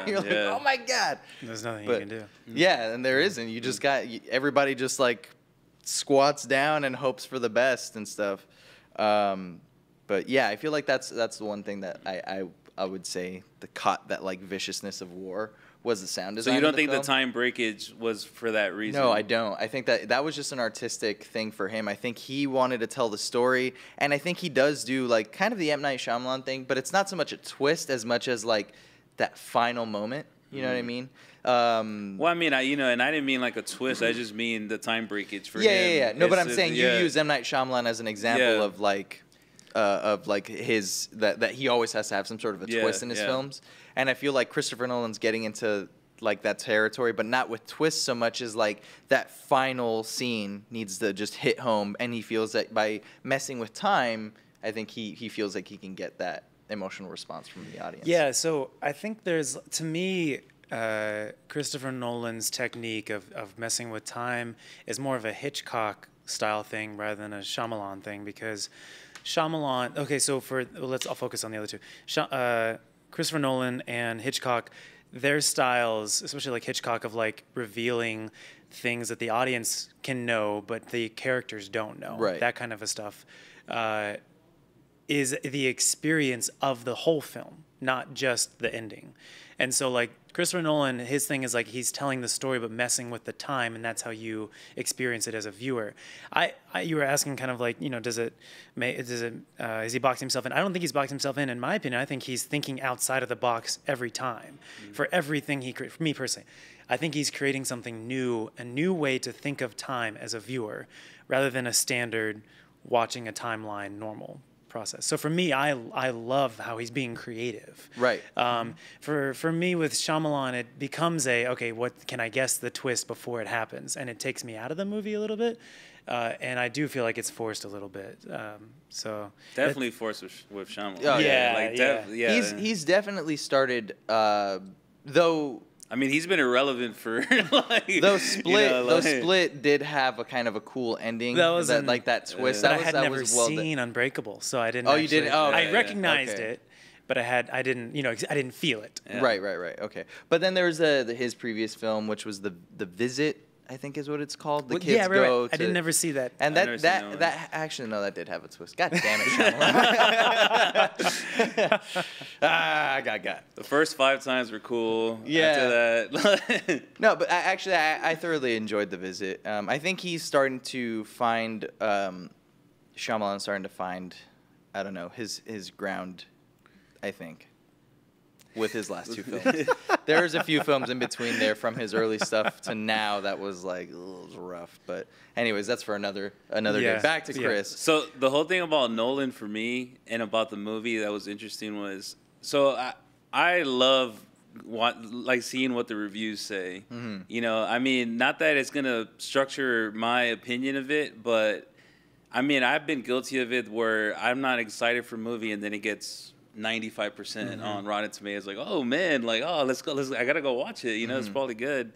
You're like, oh my God. There's nothing But- you can do. Yeah, and there isn't. You just got everybody just like squats down and hopes for the best and stuff. But yeah, I feel like that's the one thing that I would say caught that like viciousness of war was the sound design. So you of don't the think film. the time breakage was for that reason? No, I don't. I think that was just an artistic thing for him. I think he wanted to tell the story, and I think he does do like kind of the M. Night Shyamalan thing, but it's not so much a twist as much as like that final moment. You know what I mean? Well, I mean, and I didn't mean like a twist. I just mean the time breakage for him. Yeah. No, but I'm It's- saying you use M. Night Shyamalan as an example of like his that he always has to have some sort of a twist in his films, and I feel like Christopher Nolan's getting into like that territory, but not with twists so much as like that final scene needs to just hit home, and he feels that by messing with time, I think he feels like he can get that emotional response from the audience. Yeah, so I think there's, to me, Christopher Nolan's technique of messing with time is more of a Hitchcock style thing rather than a Shyamalan thing, because Shyamalan, okay, so I'll focus on the other two. Christopher Nolan and Hitchcock, their styles, especially like Hitchcock, of like revealing things that the audience can know but the characters don't know, Right. that kind of a stuff, is the experience of the whole film, not just the ending. And so like Christopher Nolan, his thing is like he's telling the story but messing with the time, and that's how you experience it as a viewer. You were asking kind of like, is he boxing himself in? I don't think he's boxed himself in my opinion. I think he's thinking outside of the box every time for everything he creates. For me personally, I think he's creating something new, a new way to think of time as a viewer, rather than a standard watching a timeline normal. process. So for me, I love how he's being creative. Right. For me with Shyamalan, it becomes okay, what can I guess the twist before it happens, and it takes me out of the movie a little bit. And I do feel like it's forced a little bit. So definitely forced with Shyamalan. Oh, yeah. He's definitely started, though. I mean, he's been irrelevant for like. Though Split did have a kind of a cool ending. That was that twist. I had never seen Unbreakable, so I didn't. Oh, you didn't? Oh, I recognized it, but I didn't feel it. Yeah. Right. Okay. But then there was his previous film, which was the Visit, I think is what it's called. The kids go to... I didn't never see that. And that actually, no, that did have a twist. God damn it, Shyamalan. I got. The first 5 times were cool. Yeah. After that... No, but I thoroughly enjoyed The Visit. I think he's starting to find... Shyamalan's starting to find, I don't know, his ground, I think, with his last 2 films. There's a few films in between there from his early stuff to now that was like, it was rough. But anyways, that's for another day. Back to Chris. So the whole thing about Nolan for me and about the movie that was interesting was, so I love seeing what the reviews say. Mm-hmm. You know, I mean, not that it's going to structure my opinion of it, but I mean, I've been guilty of it where I'm not excited for a movie and then it gets 95% on Rotten Tomatoes. Like, oh man, like, oh, let's go. I gotta go watch it. You know, it's probably good.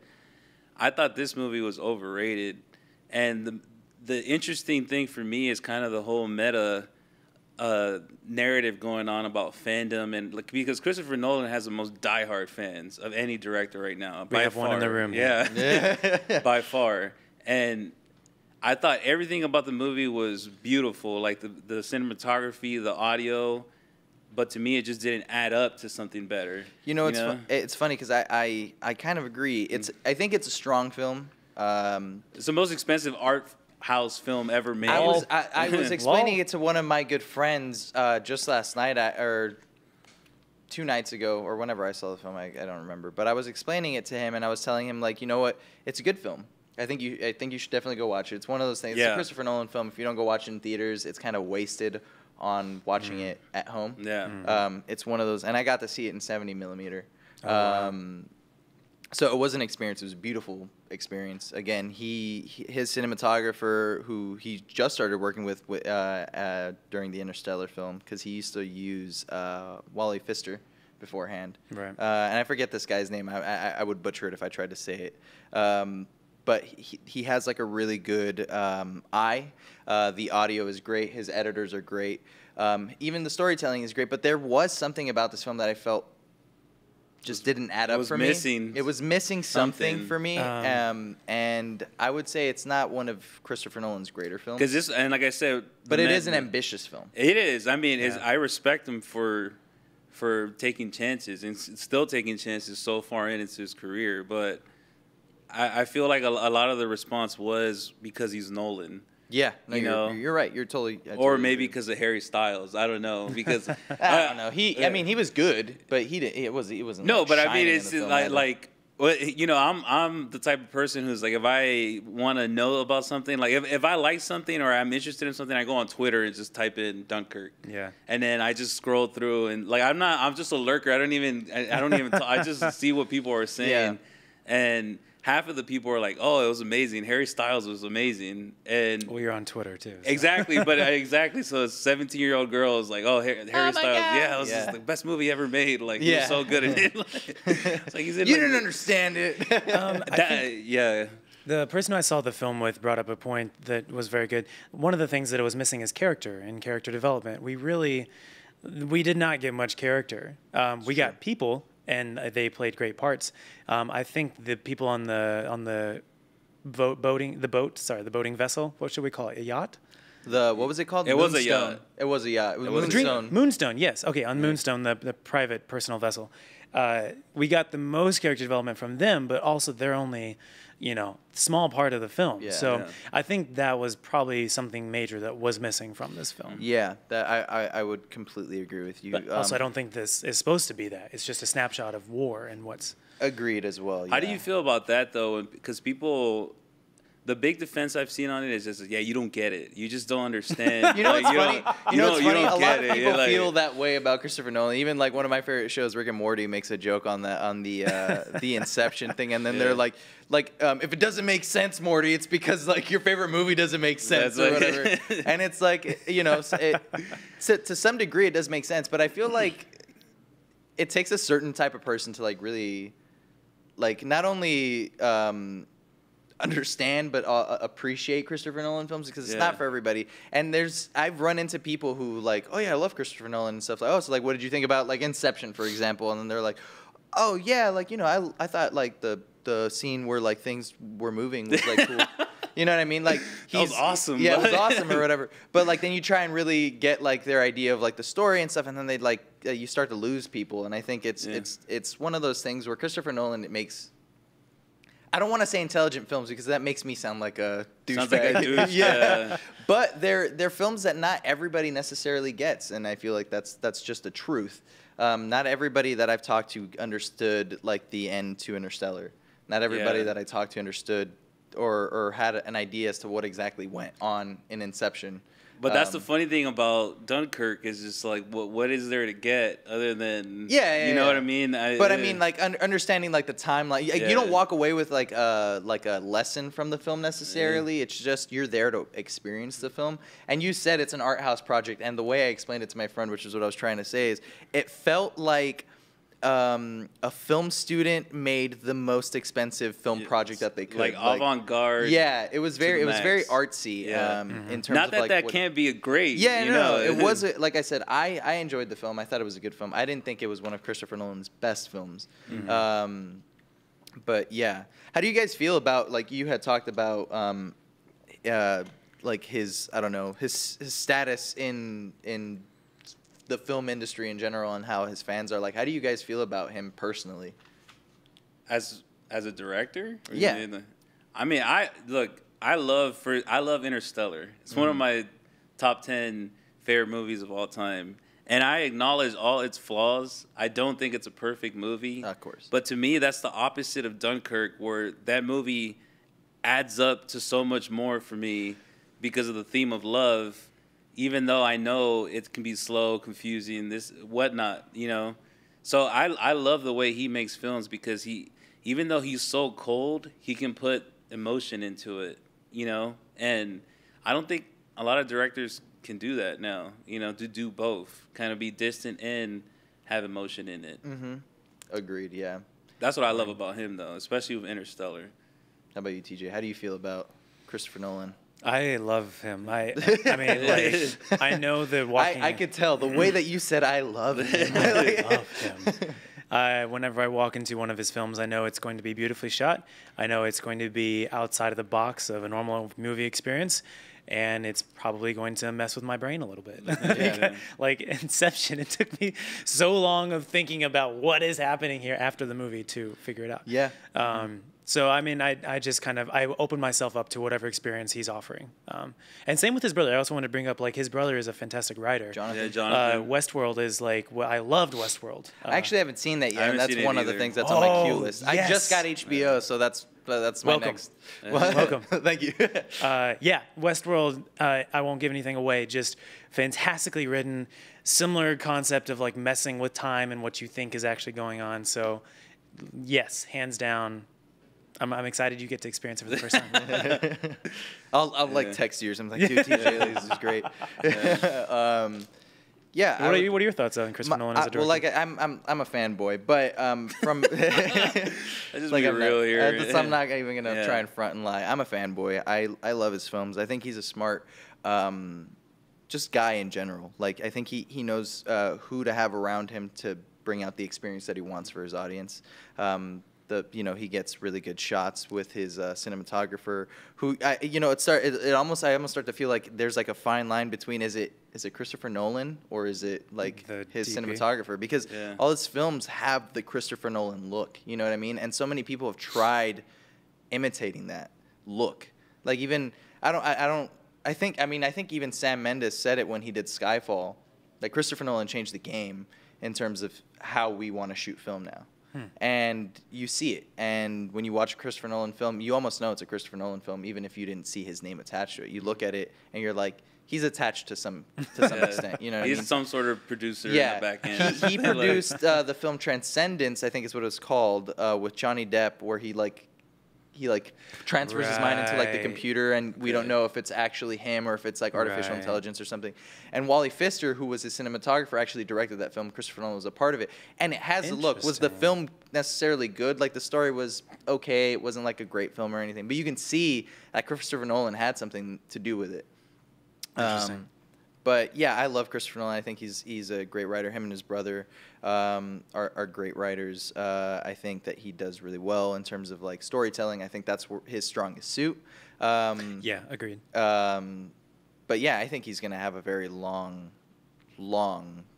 I thought this movie was overrated, and the interesting thing for me is kind of the whole meta narrative going on about fandom, and like, because Christopher Nolan has the most diehard fans of any director right now. We have one in the room. Yeah, by far. And I thought everything about the movie was beautiful, like the cinematography, the audio. But to me, it just didn't add up to something better. You know, it's funny because I kind of agree. I think it's a strong film. It's the most expensive art house film ever made. I was explaining it to one of my good friends just last night, or 2 nights ago, or whenever I saw the film. I don't remember. But I was explaining it to him, and I was telling him, like, you know what? It's a good film. I think you should definitely go watch it. It's one of those things. It's a Christopher Nolan film. If you don't go watch it in theaters, it's kind of wasted on watching it at home. Yeah. It's one of those, and I got to see it in 70 millimeter. Wow. So it was an experience. It was a beautiful experience. Again, his cinematographer, who he just started working with during the Interstellar film, because he used to use Wally Pfister beforehand. Right. And I forget this guy's name. I would butcher it if I tried to say it. But he has like a really good eye. The audio is great. His editors are great. Even the storytelling is great. But there was something about this film that I felt just didn't add up for me. It was missing something for me. And I would say it's not one of Christopher Nolan's greater films. And like I said, but it is an ambitious film. It is. I mean, I respect him for taking chances and still taking chances so far into his career. But I feel like a lot of the response was because he's Nolan. Yeah, no, you're right. You're totally. Or maybe because of Harry Styles. I don't know, because I don't know. I mean, he was good, but it wasn't. No, like, but I mean, it's like well, you know, I'm the type of person who's like, if I want to know about something, like if I like something or I'm interested in something, I go on Twitter and just type in Dunkirk. Yeah. And then I just scroll through and like I'm just a lurker. I don't even I just see what people are saying, and half of the people are like, "Oh, it was amazing. Harry Styles was amazing." And well, you're on Twitter too. So. Exactly, but exactly. So a 17-year-old girl is like, "Oh, Harry Styles, yeah, it was just the best movie ever made. Like, he was so good at it." It's like, he's in, you didn't understand it. The person who I saw the film with brought up a point that was very good. One of the things that it was missing is character and character development. We did not get much character. We got people, and they played great parts. I think the people on the boating vessel. What should we call it? A yacht? What was it called? It was a yacht. It was a yacht. It was Moonstone. Moonstone, yes. Okay, on Moonstone, the private personal vessel. We got the most character development from them, but also they're only, small part of the film. So I think that was probably something major that was missing from this film. Yeah, that I would completely agree with you. But also, I don't think this is supposed to be that. It's just a snapshot of war and what's... Agreed as well. How do you feel about that, though? Because people... the big defense I've seen on it is just, yeah, you don't get it. You just don't understand. You know what's funny? You know what's funny? A lot of people like, feel that way about Christopher Nolan. Even like one of my favorite shows, Rick and Morty, makes a joke on the Inception thing, and then they're like if it doesn't make sense, Morty, it's because like your favorite movie doesn't make sense or whatever. And it's like, you know, to some degree it does make sense, but I feel like it takes a certain type of person to like really like not only understand but appreciate Christopher Nolan films, because it's not for everybody. And I've run into people who like, oh yeah, I love Christopher Nolan and stuff. Like, oh, so like what did you think about like Inception, for example? And then they're like, oh yeah, like, you know, I thought like the scene where like things were moving was like cool. You know what I mean? Like that was awesome. Yeah, it was awesome or whatever. But like then you try and really get like their idea of like the story and stuff, and then they like you start to lose people. And I think it's one of those things where Christopher Nolan, it makes, I don't want to say intelligent films because that makes me sound like a douchebag. Sounds like a douche. Yeah. But they're films that not everybody necessarily gets, and I feel like that's just the truth. Not everybody that I've talked to understood like the end to Interstellar. Not everybody that I talked to understood or had an idea as to what exactly went on in Inception. But that's the funny thing about Dunkirk is just like, what is there to get other than you know what I mean? But I mean, like understanding like the timeline. You don't walk away with like a lesson from the film necessarily. It's just you're there to experience the film. And you said it's an art house project, and the way I explained it to my friend, which is what I was trying to say, is it felt like a film student made the most expensive film project that they could, like avant-garde. Yeah, it was very artsy. In terms not of like that can't be a great. Yeah, you no, know, it was like I said. I enjoyed the film. I thought it was a good film. I didn't think it was one of Christopher Nolan's best films. But yeah, how do you guys feel about, like, you had talked about like his, I don't know, his status in the film industry in general, and how his fans are like. How do you guys feel about him personally? As a director? Yeah. I mean, I love Interstellar. It's one of my top 10 favorite movies of all time. And I acknowledge all its flaws. I don't think it's a perfect movie. Of course. But to me, that's the opposite of Dunkirk, where that movie adds up to so much more for me because of the theme of love. Even though I know it can be slow, confusing, this whatnot, you know. So I love the way he makes films, because even though he's so cold, he can put emotion into it, you know. And I don't think a lot of directors can do that now, you know, to do both, kind of be distant and have emotion in it. Agreed. Yeah. That's what I love about him, though, especially with Interstellar. How about you, TJ? How do you feel about Christopher Nolan? I love him. I mean, like, I know that walking. I could tell the way that you said I love him. I love him. Whenever I walk into one of his films, I know it's going to be beautifully shot. I know it's going to be outside of the box of a normal movie experience, and it's probably going to mess with my brain a little bit. Like Inception, it took me so long of thinking about what is happening here after the movie to figure it out. Yeah. So, I mean, I just kind of, I open myself up to whatever experience he's offering. And same with his brother. I also want to bring up, like, his brother is a fantastic writer. Jonathan. Westworld is, like, well, I loved Westworld. I actually haven't seen that yet, and that's one of the things that's on my queue list. Yes. I just got HBO, so that's my next. Welcome. Thank you. Yeah, Westworld, I won't give anything away, just fantastically written, similar concept of, like, messing with time and what you think is actually going on. So, yes, hands down. I'm excited you get to experience it for the first time. I'll like text you or something. Like, dude, TJ, this is great. Yeah. What are your thoughts on Christopher Nolan as a director? Well, like I'm a fanboy, but from just like, be real here. I'm not even gonna try and front and lie. I'm a fanboy. I love his films. I think he's a smart, just guy in general. Like, I think he knows who to have around him to bring out the experience that he wants for his audience. He gets really good shots with his cinematographer. Who, I almost start to feel like there's like a fine line between is it Christopher Nolan or is it like his DP? Cinematographer? Because all his films have the Christopher Nolan look. You know what I mean? And so many people have tried imitating that look. Like, even I think even Sam Mendes said it when he did Skyfall. Like, Christopher Nolan changed the game in terms of how we want to shoot film now. and you see it. And when you watch a Christopher Nolan film, you almost know it's a Christopher Nolan film, even if you didn't see his name attached to it. You look at it and you're like, he's attached to some extent. You know what I mean? He's some sort of producer in the back end. He produced the film Transcendence, I think is what it was called, with Johnny Depp, where he transfers his mind into like the computer, and we don't know if it's actually him or if it's like artificial intelligence or something. And Wally Pfister, who was his cinematographer, actually directed that film. Christopher Nolan was a part of it, and it has the look. Was the film necessarily good? Like, the story was okay. It wasn't like a great film or anything, but you can see that Christopher Nolan had something to do with it. But yeah, I love Christopher Nolan. I think he's a great writer. Him and his brother are great writers. I think that he does really well in terms of like storytelling. I think that's his strongest suit. Yeah, agreed. But yeah, I think he's gonna have a very long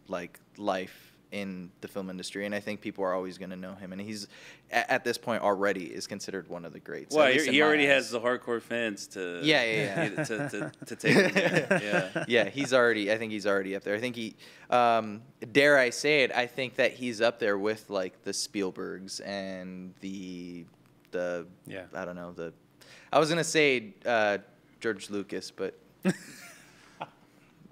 like life in the film industry, and I think people are always going to know him. And he's, at this point already, is considered one of the greats. Well, he already has the hardcore fans to to take him there. Yeah, I think he's already up there. I think he, dare I say it, I think that he's up there with like the Spielbergs and the I don't know, I was going to say George Lucas, but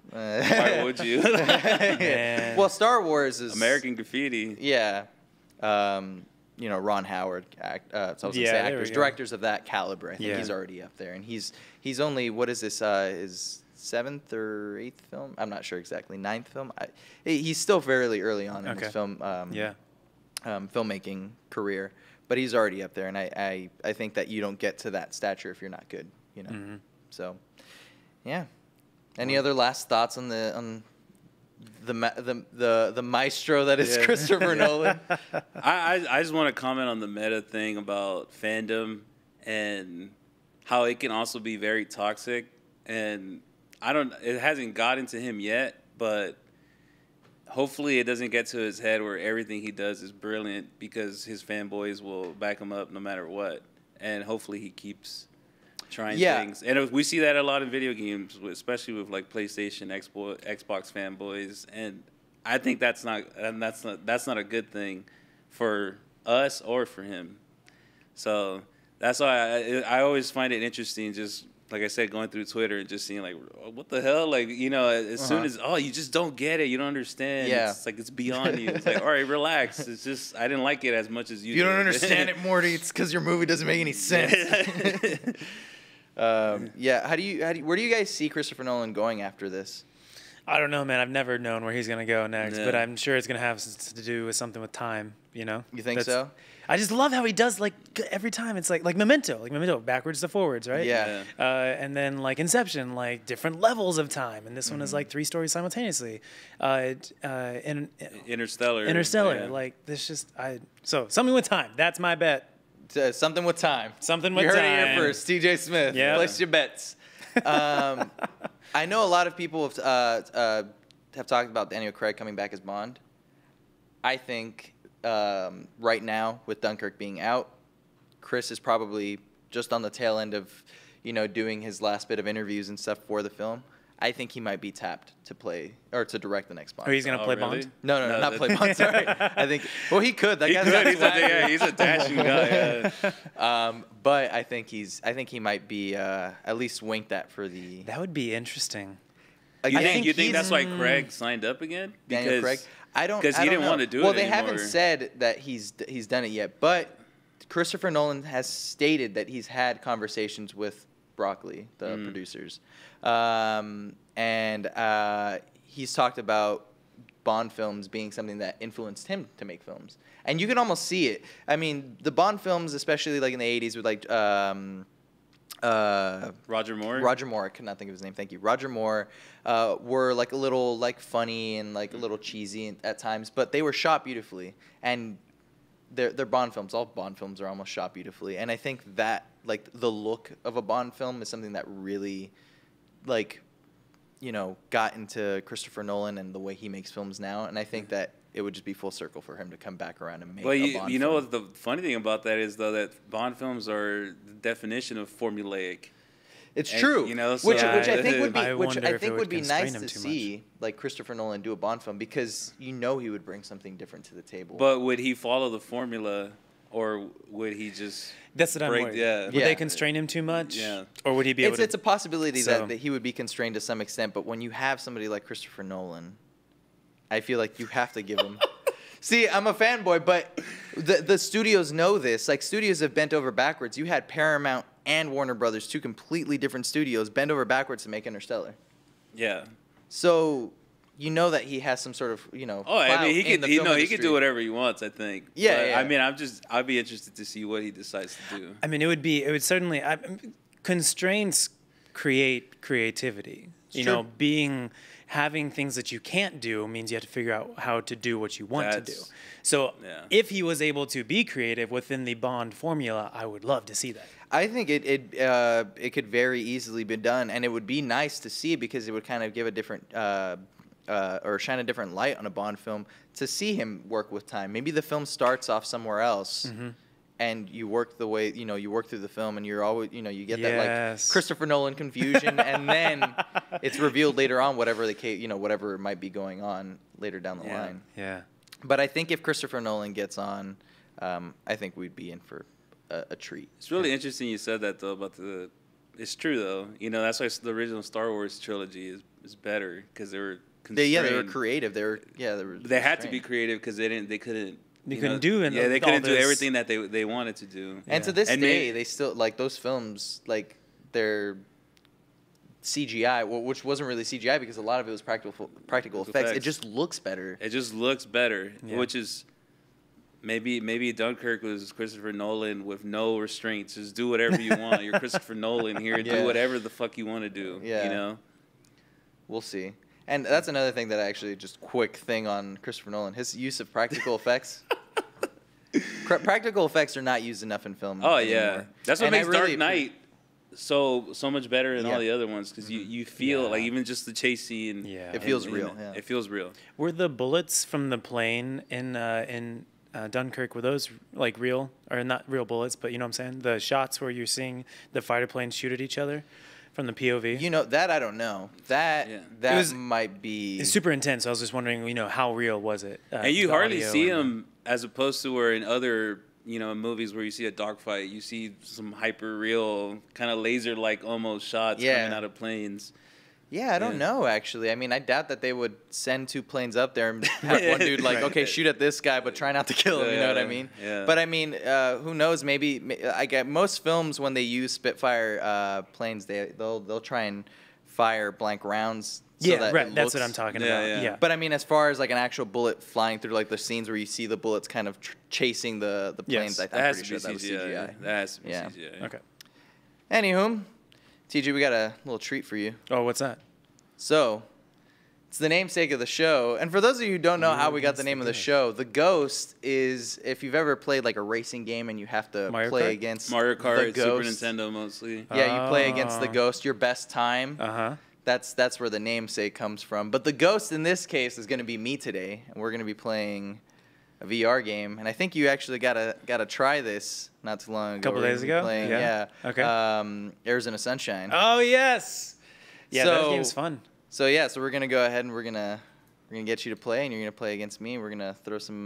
why would you? Well, Star Wars is American Graffiti. Yeah, you know, Ron Howard. So I was gonna say actors, directors of that caliber. I think he's already up there, and he's only, what is this? His 7th or 8th film? I'm not sure exactly. 9th film. He's still fairly early on in his film. Filmmaking career, but he's already up there, and I think that you don't get to that stature if you're not good. You know, so yeah. Any other last thoughts on the maestro that is Christopher Nolan? I just want to comment on the meta thing about fandom and how it can also be very toxic. And it hasn't gotten to him yet, but hopefully it doesn't get to his head where everything he does is brilliant because his fanboys will back him up no matter what. And hopefully he keeps trying things, and we see that a lot in video games, especially with like PlayStation, Xbox fanboys, and I think that's not a good thing for us or for him. So that's why I always find it interesting, just like I said, going through Twitter and just seeing like, what the hell, like, you know, as soon as you just don't get it, you don't understand. It's like it's beyond you. It's like, all right, relax. It's just I didn't like it as much as you. You don't understand it, Morty. It's because your movie doesn't make any sense. Where do you guys see Christopher Nolan going after this? I don't know, man. I've never known where he's gonna go next, but I'm sure it's gonna have to do with something with time. You know? You think so? I just love how he does, like, every time. It's like Memento, backwards to forwards, right? Yeah. And then like Inception, like different levels of time, and this one is like 3 stories simultaneously. Interstellar, like this just so something with time. That's my bet. Something with time. Something with time. You heard time. it here first. TJ Smith. Yeah. Place your bets. I know a lot of people have talked about Daniel Craig coming back as Bond. I think right now, with Dunkirk being out, Chris is probably just on the tail end of, you know, doing his last bit of interviews and stuff for the film. I think he might be tapped to play or to direct the next Bond. Oh, he's gonna play really? Bond? No, not play Bond. Sorry, I think. Well, he could. That guy's he's a dashing guy. But I think he might be at least winked at for the. That would be interesting. You think that's why Craig signed up again? Daniel Craig. I don't. Because he didn't want to do it. Well, they anymore. haven't said that he's done it yet, but Christopher Nolan has stated that he's had conversations with Broccoli, the producers, and he's talked about Bond films being something that influenced him to make films, and you can almost see it. I mean, the Bond films, especially like in the '80s, with like Roger Moore. Roger Moore, I could not think of his name. Thank you. Roger Moore were like a little like funny and like a little cheesy at times, but they were shot beautifully, and they're Bond films. All Bond films are almost shot beautifully, and I think that like the look of a Bond film is something that really, like, you know, got into Christopher Nolan and the way he makes films now, and I think that it would just be full circle for him to come back around and make a Bond film. You know what the funny thing about that is, though, that Bond films are the definition of formulaic. It's And, true. you know, so- which Yeah, I think would be I which wonder I if it think would would be constrain nice him to too see like Christopher Nolan do a Bond film because you know he would bring something different to the table. But would he follow the formula, or would he just? That's what I'm break- worried. yeah. Would Yeah. they constrain him too much? Yeah. Or would he be able it's to? a possibility So- that he would be constrained to some extent, but when you have somebody like Christopher Nolan, I feel like you have to give him. See, I'm a fanboy, but the studios know this. Like, studios have bent over backwards. You had Paramount and Warner Brothers, two completely different studios, bend over backwards to make Interstellar. Yeah. So you know that he has some sort of, Oh, I clout mean, he in could. the He film know he industry. could do whatever he wants. I think. Yeah, But, yeah. I mean, I'd be interested to see what he decides to do. I mean, it would certainly. Constraints create creativity. You true. know, having things that you can't do means you have to figure out how to do what you want to do. That's- So yeah. if he was able to be creative within the Bond formula, I would love to see that. I think it could very easily be done, and it would be nice to see because it would kind of give a different or shine a different light on a Bond film to see him work with time. Maybe the film starts off somewhere else, and you work the way you work through the film, and you're always you get that like Yes. Christopher Nolan confusion, and then it's revealed later on whatever whatever might be going on later down the Yeah. line. Yeah. But I think if Christopher Nolan gets on, I think we'd be in for a treat. It's really interesting you said that though about the. It's true though. You know that's why the original Star Wars trilogy is better because they were. They were constrained. creative. They were They had to be constrained. creative because they couldn't. They you couldn't know, do Yeah, they all couldn't do this- everything that they wanted to do. And to Yeah. this And day, may- they still like those films. Like they're CGI, which wasn't really CGI because a lot of it was practical effects. It effects. just looks better. It just looks better, Yeah. which is maybe Dunkirk was Christopher Nolan with no restraints. Just do whatever you want. You're Christopher Nolan here. Yeah. Do whatever the fuck you want to do. Yeah. You know. We'll see. And that's another thing that I actually just quick thing on Christopher Nolan. His use of practical effects. Practical effects are not used enough in film. Oh anymore. yeah, that's what And I makes really Dark Knight so much better than Yeah. all the other ones because you feel Yeah. like even just the chase scene. Yeah. It feels and- real, and yeah. It feels real. Were the bullets from the plane in Dunkirk, were those like real or not real bullets? But you know what I'm saying? The shots where you're seeing the fighter planes shoot at each other from the POV. You know that I don't know. That Yeah. that It was- might be. It's super intense. I was just wondering, how real was it? And you the hardly audio see and- them as opposed to where in other movies where you see a dogfight, you see some hyper real kind of laser like almost shots Yeah. coming out of planes. Yeah, I don't Yeah. know actually. I mean, I doubt that they would send two planes up there and have one dude like, Right. okay, shoot at this guy, but try not to kill him. You know what I mean? Yeah. But I mean, who knows? Maybe I get most films when they use Spitfire planes, they'll try and fire blank rounds. So Yeah, that right. it That's what looks- I'm talking Yeah, about. yeah. Yeah. But I mean, as far as like an actual bullet flying through like the scenes where you see the bullets kind of chasing the planes, Yes. I'm That has pretty to sure be that was CGI. CGI. That has to be Yeah. CGI. Okay. Anywho, TJ, we got a little treat for you. Oh, what's that? So, it's the namesake of the show. And for those of you who don't know how we got the name of the show, the Ghost is if you've ever played like a racing game and you have to Mario play Kart? against Mario the Kart, Super Ghost. Nintendo mostly. Yeah, you play against the Oh. Ghost, your best time. Uh-huh. That's where the namesake comes from. But the Ghost in this case is going to be me today, and we're going to be playing a VR game. And I think you actually gotta try this not too long ago. Couple We're days gonna be ago? playing, Yeah. Okay. Arizona Sunshine. Oh, yes. Yeah, that So- game's fun. So yeah, so we're gonna go ahead and we're gonna get you to play, and you're gonna play against me. We're gonna throw some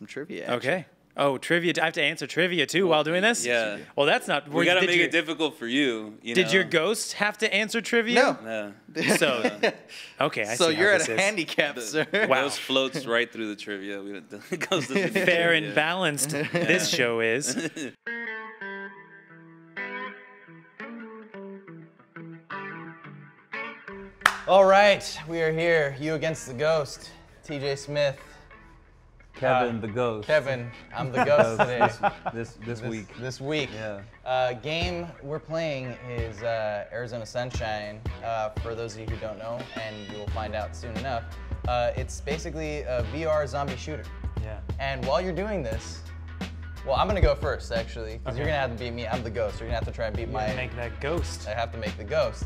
trivia. At you. Okay. Oh, trivia. I have to answer trivia too while doing this? Yeah. Well, that's not. We gotta did make your, it difficult for you. Did your ghost have to answer trivia? No. Yeah. So, okay, I So see how you're this at a is. handicap, sir. Wow. Ghost floats right through the trivia. We don't, the Ghost doesn't do Fair trivia. and balanced. This show is. All right, we are here. You against the Ghost. TJ Smith. Kevin the Ghost. Kevin, I'm the Ghost today. This week. This week. Yeah. Game we're playing is Arizona Sunshine. For those of you who don't know, and you will find out soon enough, it's basically a VR zombie shooter. Yeah. And while you're doing this, well, I'm gonna go first actually, because you're Okay. gonna have to beat me. I'm the Ghost. You're gonna have to try and beat You my. gotta make that ghost. I have to make the Ghost.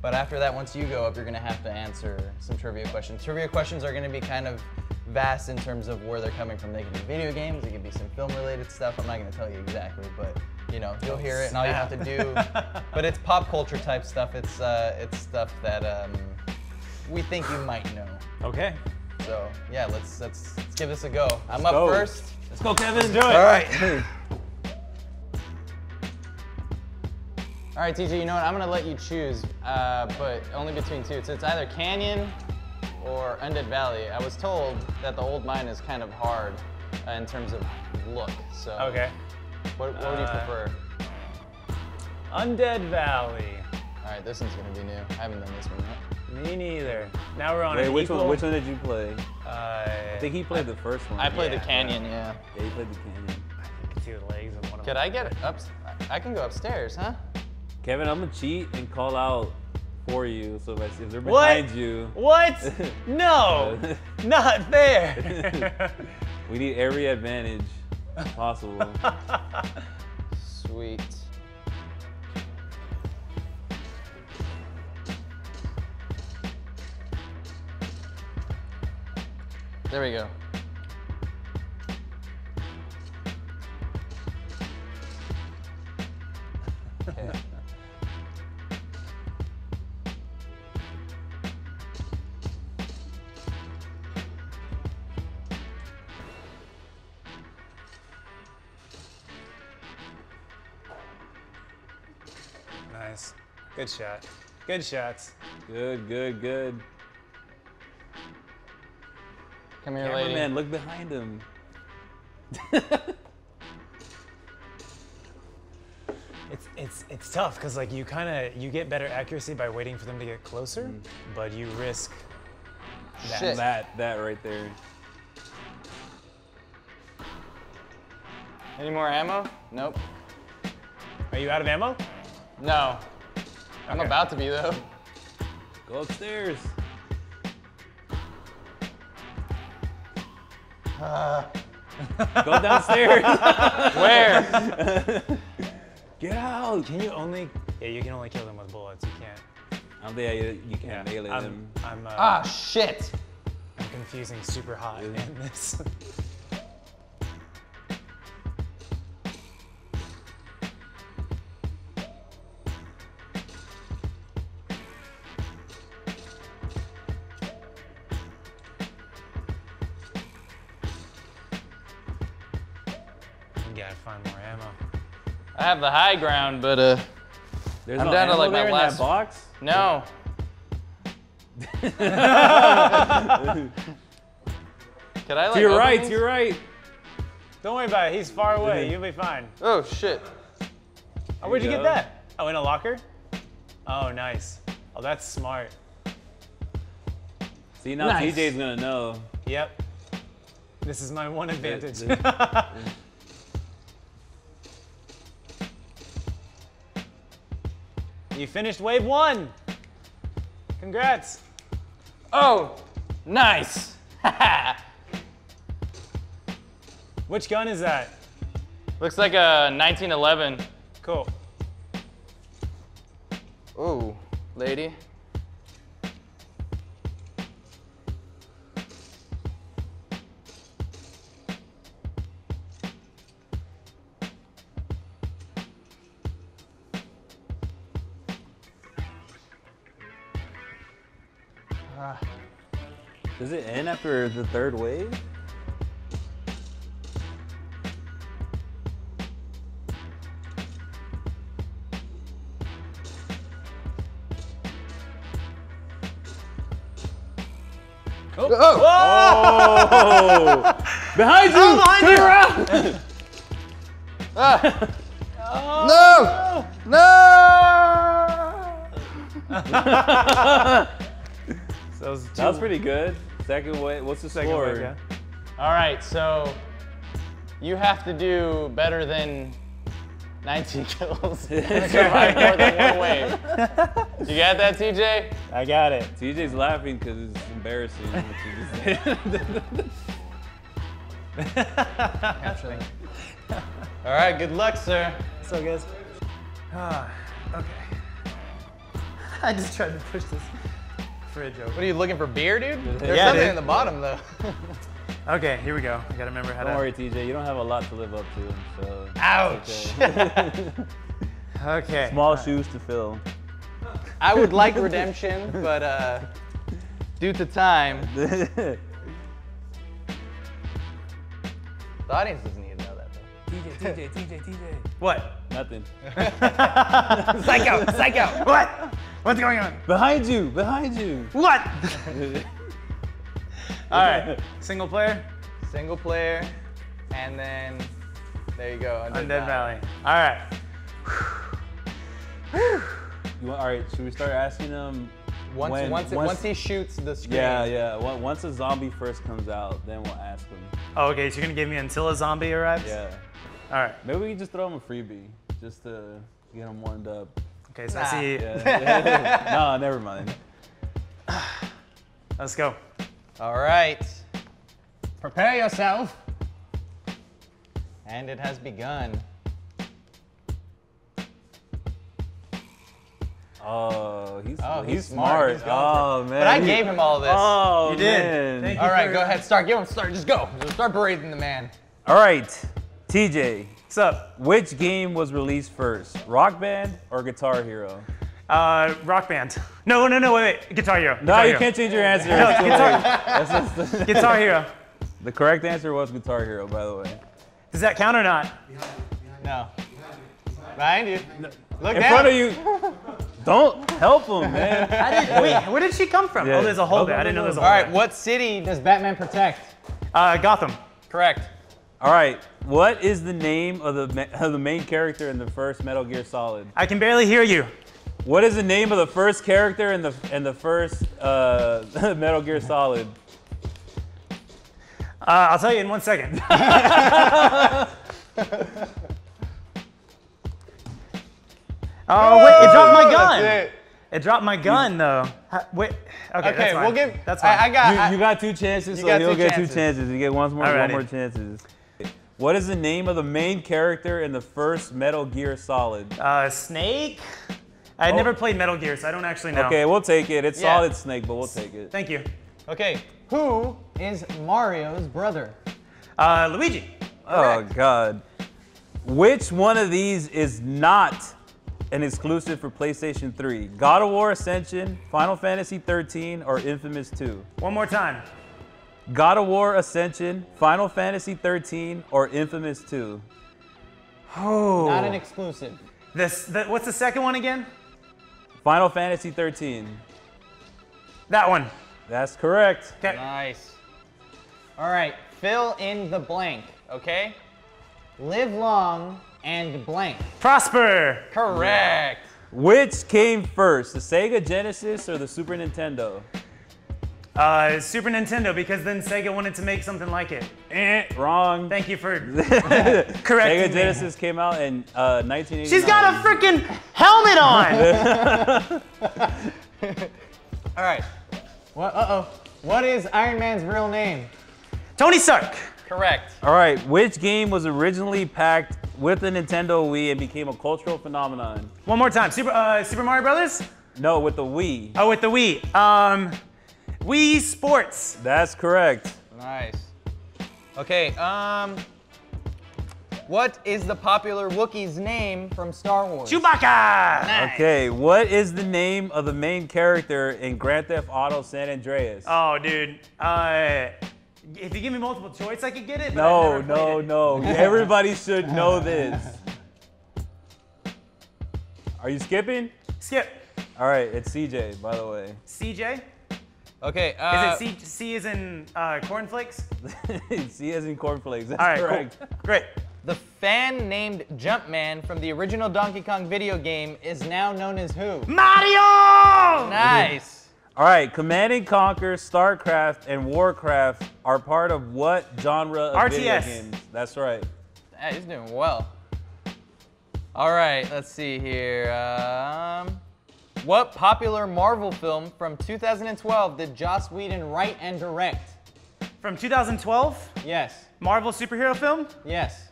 But after that, once you go up, you're gonna have to answer some trivia questions. Trivia questions are gonna be kind of vast in terms of where they're coming from. They can be video games, they can be some film-related stuff. I'm not gonna tell you exactly, but you know, you'll hear it and all you have to do. But it's pop culture type stuff. It's stuff that we think you might know. Okay. So yeah, let's give this a go. I'm up first. Let's go, Kevin. Enjoy. All right. All right, TJ, you know what? I'm gonna let you choose, but only between two. So it's either Canyon or Undead Valley. I was told that the old mine is kind of hard in terms of look. So Okay. what would you prefer? Undead Valley. All right, this one's gonna be new. I haven't done this one yet. Me neither. Now we're on Wait, an which equal. one? Which one did you play? I I think he played the first one. I played Yeah, the Canyon, yeah. Yeah, he played the Canyon. can see the legs of one of Could them. I get it up? I can go upstairs, huh? Kevin, I'm gonna cheat and call out for you. So if they're What? behind you, What? No, not fair. we need every advantage possible. Sweet. There we go. Okay. Nice. Good shot. Good shots. Good, good, good. Come here, lady. Cameraman, look behind him. It's tough because like you get better accuracy by waiting for them to get closer, but you risk Shit. That right there. Any more ammo? Nope. Are you out of ammo? No. I'm Okay. about to be though. Go upstairs. Go downstairs. Where? Get out. Can you only? Yeah, you can only kill them with bullets. You can't. I don't think you can't melee them. Ah, shit. I'm confusing super hot in this. You gotta find more ammo. I have the high ground, but There's I'm no down to, ammo like, my there in last- that box. no. Could I like? To your open right. these? To your right. Don't worry about it. He's far away. You'll be fine. Oh shit. Oh, where'd you you get go. that? Oh, in a locker? Oh, nice. Oh, that's smart. See, now Nice. TJ's gonna know. Yep. This is my one advantage. You finished wave 1. Congrats. Oh, nice. Which gun is that? Looks like a 1911. Cool. Ooh, lady. Does it end after the third wave? Oh! Behind you! Turn around! No! No! So That was pretty good. Second wave. What's the second score? wave, yeah. All right, so you have to do better than 19 kills to survive more than one wave. You got that, TJ? I got it. TJ's laughing because it's embarrassing what you just said. All right, good luck, sir. So guys. Okay. I just tried to push this fridge open. What are you looking for, beer, dude? There's Yeah, something dude. in the bottom, though. Okay, here we go. I gotta remember how Don't to. worry, TJ. You don't have a lot to live up to, so. Ouch. Okay. Okay. Small shoes to fill. I would like redemption, but due to time, the audience doesn't need to know that though. TJ. What? Nothing. Psycho! What? What's going on? Behind you. What? All right. Single player. Single player, and then there you go. Undead Valley. All right. All right, should we start asking them? Once he shoots the screen. Yeah. Once a zombie first comes out, then we'll ask them. Oh, okay. So you're gonna give me until a zombie arrives? Yeah. All right. Maybe we can just throw them a freebie, just to get them warmed up. Okay. So I see. Yeah. No, never mind. Let's go. All right. Prepare yourself. And it has begun. Oh, he's Oh, smart. he's going for Oh man. But I gave him all this. Oh, You did. man. Thank you. All right, go ahead. Start. Give him. Start. Just go. Just start berating the man. All right, TJ. What's up? Which game was released first, Rock Band or Guitar Hero? Rock Band. No, wait. Guitar Hero. No, Guitar you Hero. can't change your answer. No, It's too Guitar- late. That's just- Guitar Hero. The correct answer was Guitar Hero, by the way. Does that count or not? No. Behind you. Look In down. front of you. Don't help him, man. Wait, where did she come from? Yeah. Oh, there's a hole Go, there. go, I didn't know go, there's a go. hole All right. What city does Batman protect? there. Gotham. Correct. All right, what is the name of the main character in the first Metal Gear Solid? I can barely hear you. What is the name of the first character in the first Metal Gear Solid? I'll tell you in 1 second. Oh, wait, it dropped my gun. That's It dropped my gun, though. Wait, okay, Okay, that's fine. we'll give. That's fine. I got. You got 2 chances, You so got he'll 2 get chances. 2 chances. You get one more Alrighty. chances. What is the name of the main character in the first Metal Gear Solid? Snake? I never played Metal Gear, so I don't actually know. Okay, we'll take it. It's Yeah. Solid Snake, but we'll take it. Thank you. Okay. Who is Mario's brother? Luigi. Oh God. Which one of these is not an exclusive for PlayStation 3? God of War Ascension, Final Fantasy 13, or Infamous 2? One more time. God of War Ascension, Final Fantasy 13, or Infamous 2? Oh. Not an exclusive. What's the second one again? Final Fantasy 13. That one. That's correct. Okay. Nice. All right. Fill in the blank. Okay. Live long and blank. Prosper. Correct. Which came first, the Sega Genesis or the Super Nintendo? Super Nintendo, because then Sega wanted to make something like it. Wrong. Thank you for Sega correcting me. Genesis came out in 1989. She's got a freaking helmet on. All right. What? What is Iron Man's real name? Tony Stark. Correct. All right, which game was originally packed with the Nintendo Wii and became a cultural phenomenon? One more time. Super Mario Brothers? No, with the Wii. Oh, with the Wii. Wii Sports. That's correct. Nice. Okay. What is the popular Wookiee's name from Star Wars? Chewbacca. Nice. Okay, what is the name of the main character in Grand Theft Auto San Andreas? Oh, dude. If you give me multiple choice, I could get it. But No, I've never played no, it. no. Everybody should know this. Are you skipping? Skip. All right, it's CJ, by the way. CJ? Okay. Is it C as in cornflakes? C as in cornflakes. That's All right, correct. cool. Great. The fan named Jumpman from the original Donkey Kong video game is now known as who? Mario! Nice. All right, Command and Conquer, StarCraft, and Warcraft are part of what genre of video RTS. games? That's right. Hey, he's doing well. All right, let's see here. What popular Marvel film from 2012 did Joss Whedon write and direct? From 2012, Yes. Marvel superhero film, Yes.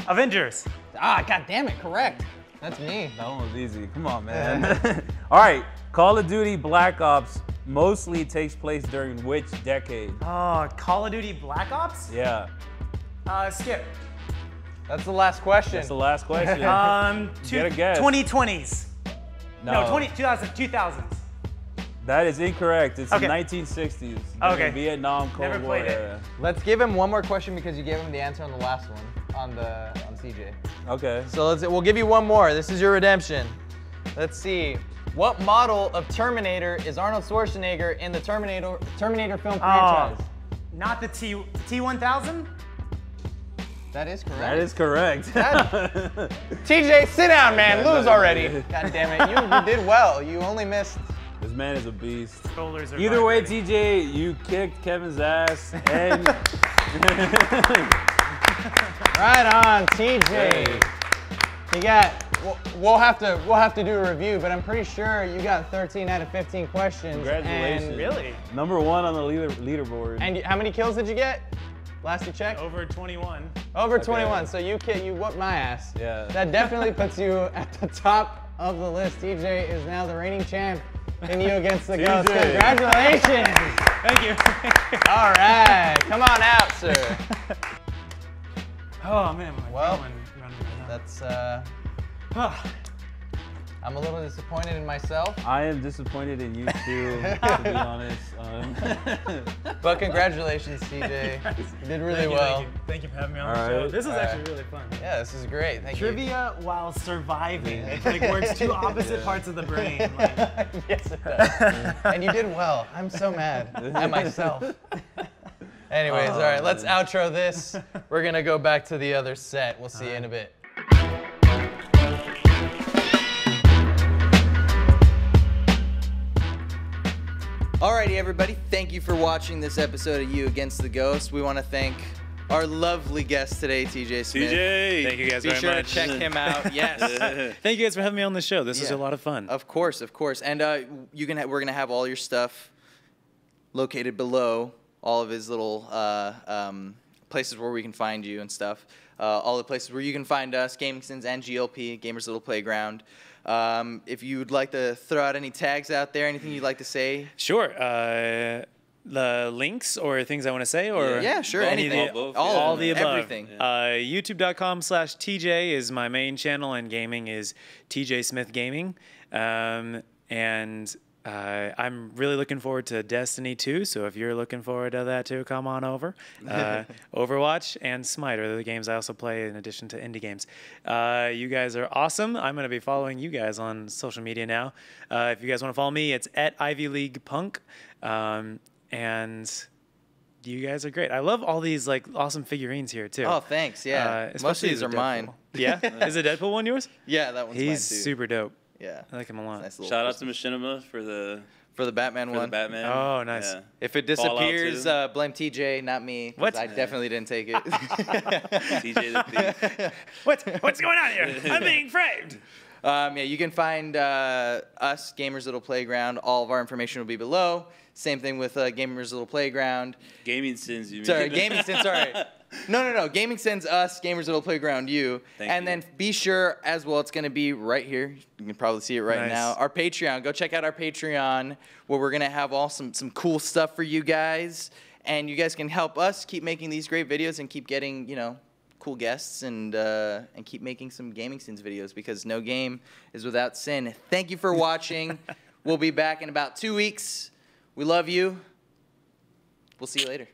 Avengers. Ah, god damn it, correct. That's me. That one was easy. Come on, man. All right, Call of Duty Black Ops mostly takes place during which decade? Oh, Call of Duty Black Ops? Yeah. Skip. That's the last question. That's the last question. Get a guess. 2020s. No, 2000s. That is incorrect. It's Okay. the 1960s. Okay. The Vietnam Cold Never War played it. era. Let's give him one more question because you gave him the answer on the last one on CJ. Okay. So we'll give you one more. This is your redemption. Let's see. What model of Terminator is Arnold Schwarzenegger in the Terminator film franchise? Not the T1000? That is correct. That is correct. TJ, sit down, man. Lose already. God damn it. You did well. You only missed. This man is a beast. Shoulders are Either way, vibrating. TJ, you kicked Kevin's ass, and Right on, TJ. You got. We'll have to do a review, but I'm pretty sure you got 13 out of 15 questions. Congratulations. And, Really? number 1 on the leaderboard. and how many kills did you get? Last you checked? Over 21. Over 21. So you whooped my ass. Yeah. That definitely puts you at the top of the list. TJ is now the reigning champ in You Against the Ghost. TJ. Congratulations. Thank you. All right. Come on out, sir. Oh man, my Well, adrenaline running right now. That's I'm a little disappointed in myself, I am disappointed in you too, to be honest. but congratulations, TJ. You did really well. Thank you for having me on All the show. right. This is All actually right. really fun. Yeah, this is great. Thank Trivia while surviving. It like works two opposite parts of the brain. Like, you. Yes, it does. And you did well. I'm so mad at myself. Anyways, all right, let's outro this. We're gonna go back to the other set. We'll see you in a bit. Alrighty, everybody. Thank you for watching this episode of You Against the Ghost. We want to thank our lovely guest today, TJ Smith. TJ. thank you guys Be very sure much. to check him out. Yes. Thank you guys for having me on the show. This is Yeah. a lot of fun. Of course, of course. And we're gonna have all your stuff located below, all of his little places where we can find you and stuff. All the places where you can find us, GamingSins and GLP, Gamers Little Playground. If you would like to throw out any tags out there, anything you'd like to say? Sure. The links or things I want to say, or Yeah, sure. any of Anything. the- both, all yeah. the above. Everything. YouTube.com/TJ is my main channel, and gaming is TJ Smith Gaming. I'm really looking forward to Destiny 2, so if you're looking forward to that too, come on over. Overwatch and Smite are the games I also play in addition to indie games. You guys are awesome. I'm going to be following you guys on social media now. If you guys want to follow me, it's at Ivy League Punk. And you guys are great. I love all these like awesome figurines here too. Oh, thanks. Yeah. Most of these the are mine. Deadpool. Yeah? Is the Deadpool one yours? Yeah, that one's mine too. He's super dope. Yeah. I like him a lot. Nice little Shout out to Christmas. Machinima for the Batman one. Batman. Oh, nice. Yeah. If it Fallout disappears, 2. blame TJ, not me. 'cause What? I definitely didn't take it. TJ the Thief. What's going on here? I'm being framed. Yeah, you can find us, Gamers Little Playground. All of our information will be below. Same thing with Gamers Little Playground. GamingSins, you mean? Sorry, GamingSins, sorry. No. GamingSins, us, Gamers Little Playground, you. Thank and you. then be sure as well, it's going to be right here. You can probably see it right Nice. now. Our Patreon. Go check out our Patreon where we're going to have some cool stuff for you guys. And you guys can help us keep making these great videos and keep getting, cool guests and keep making some GamingSins videos because no game is without sin. Thank you for watching. We'll be back in about 2 weeks. We love you. We'll see you later.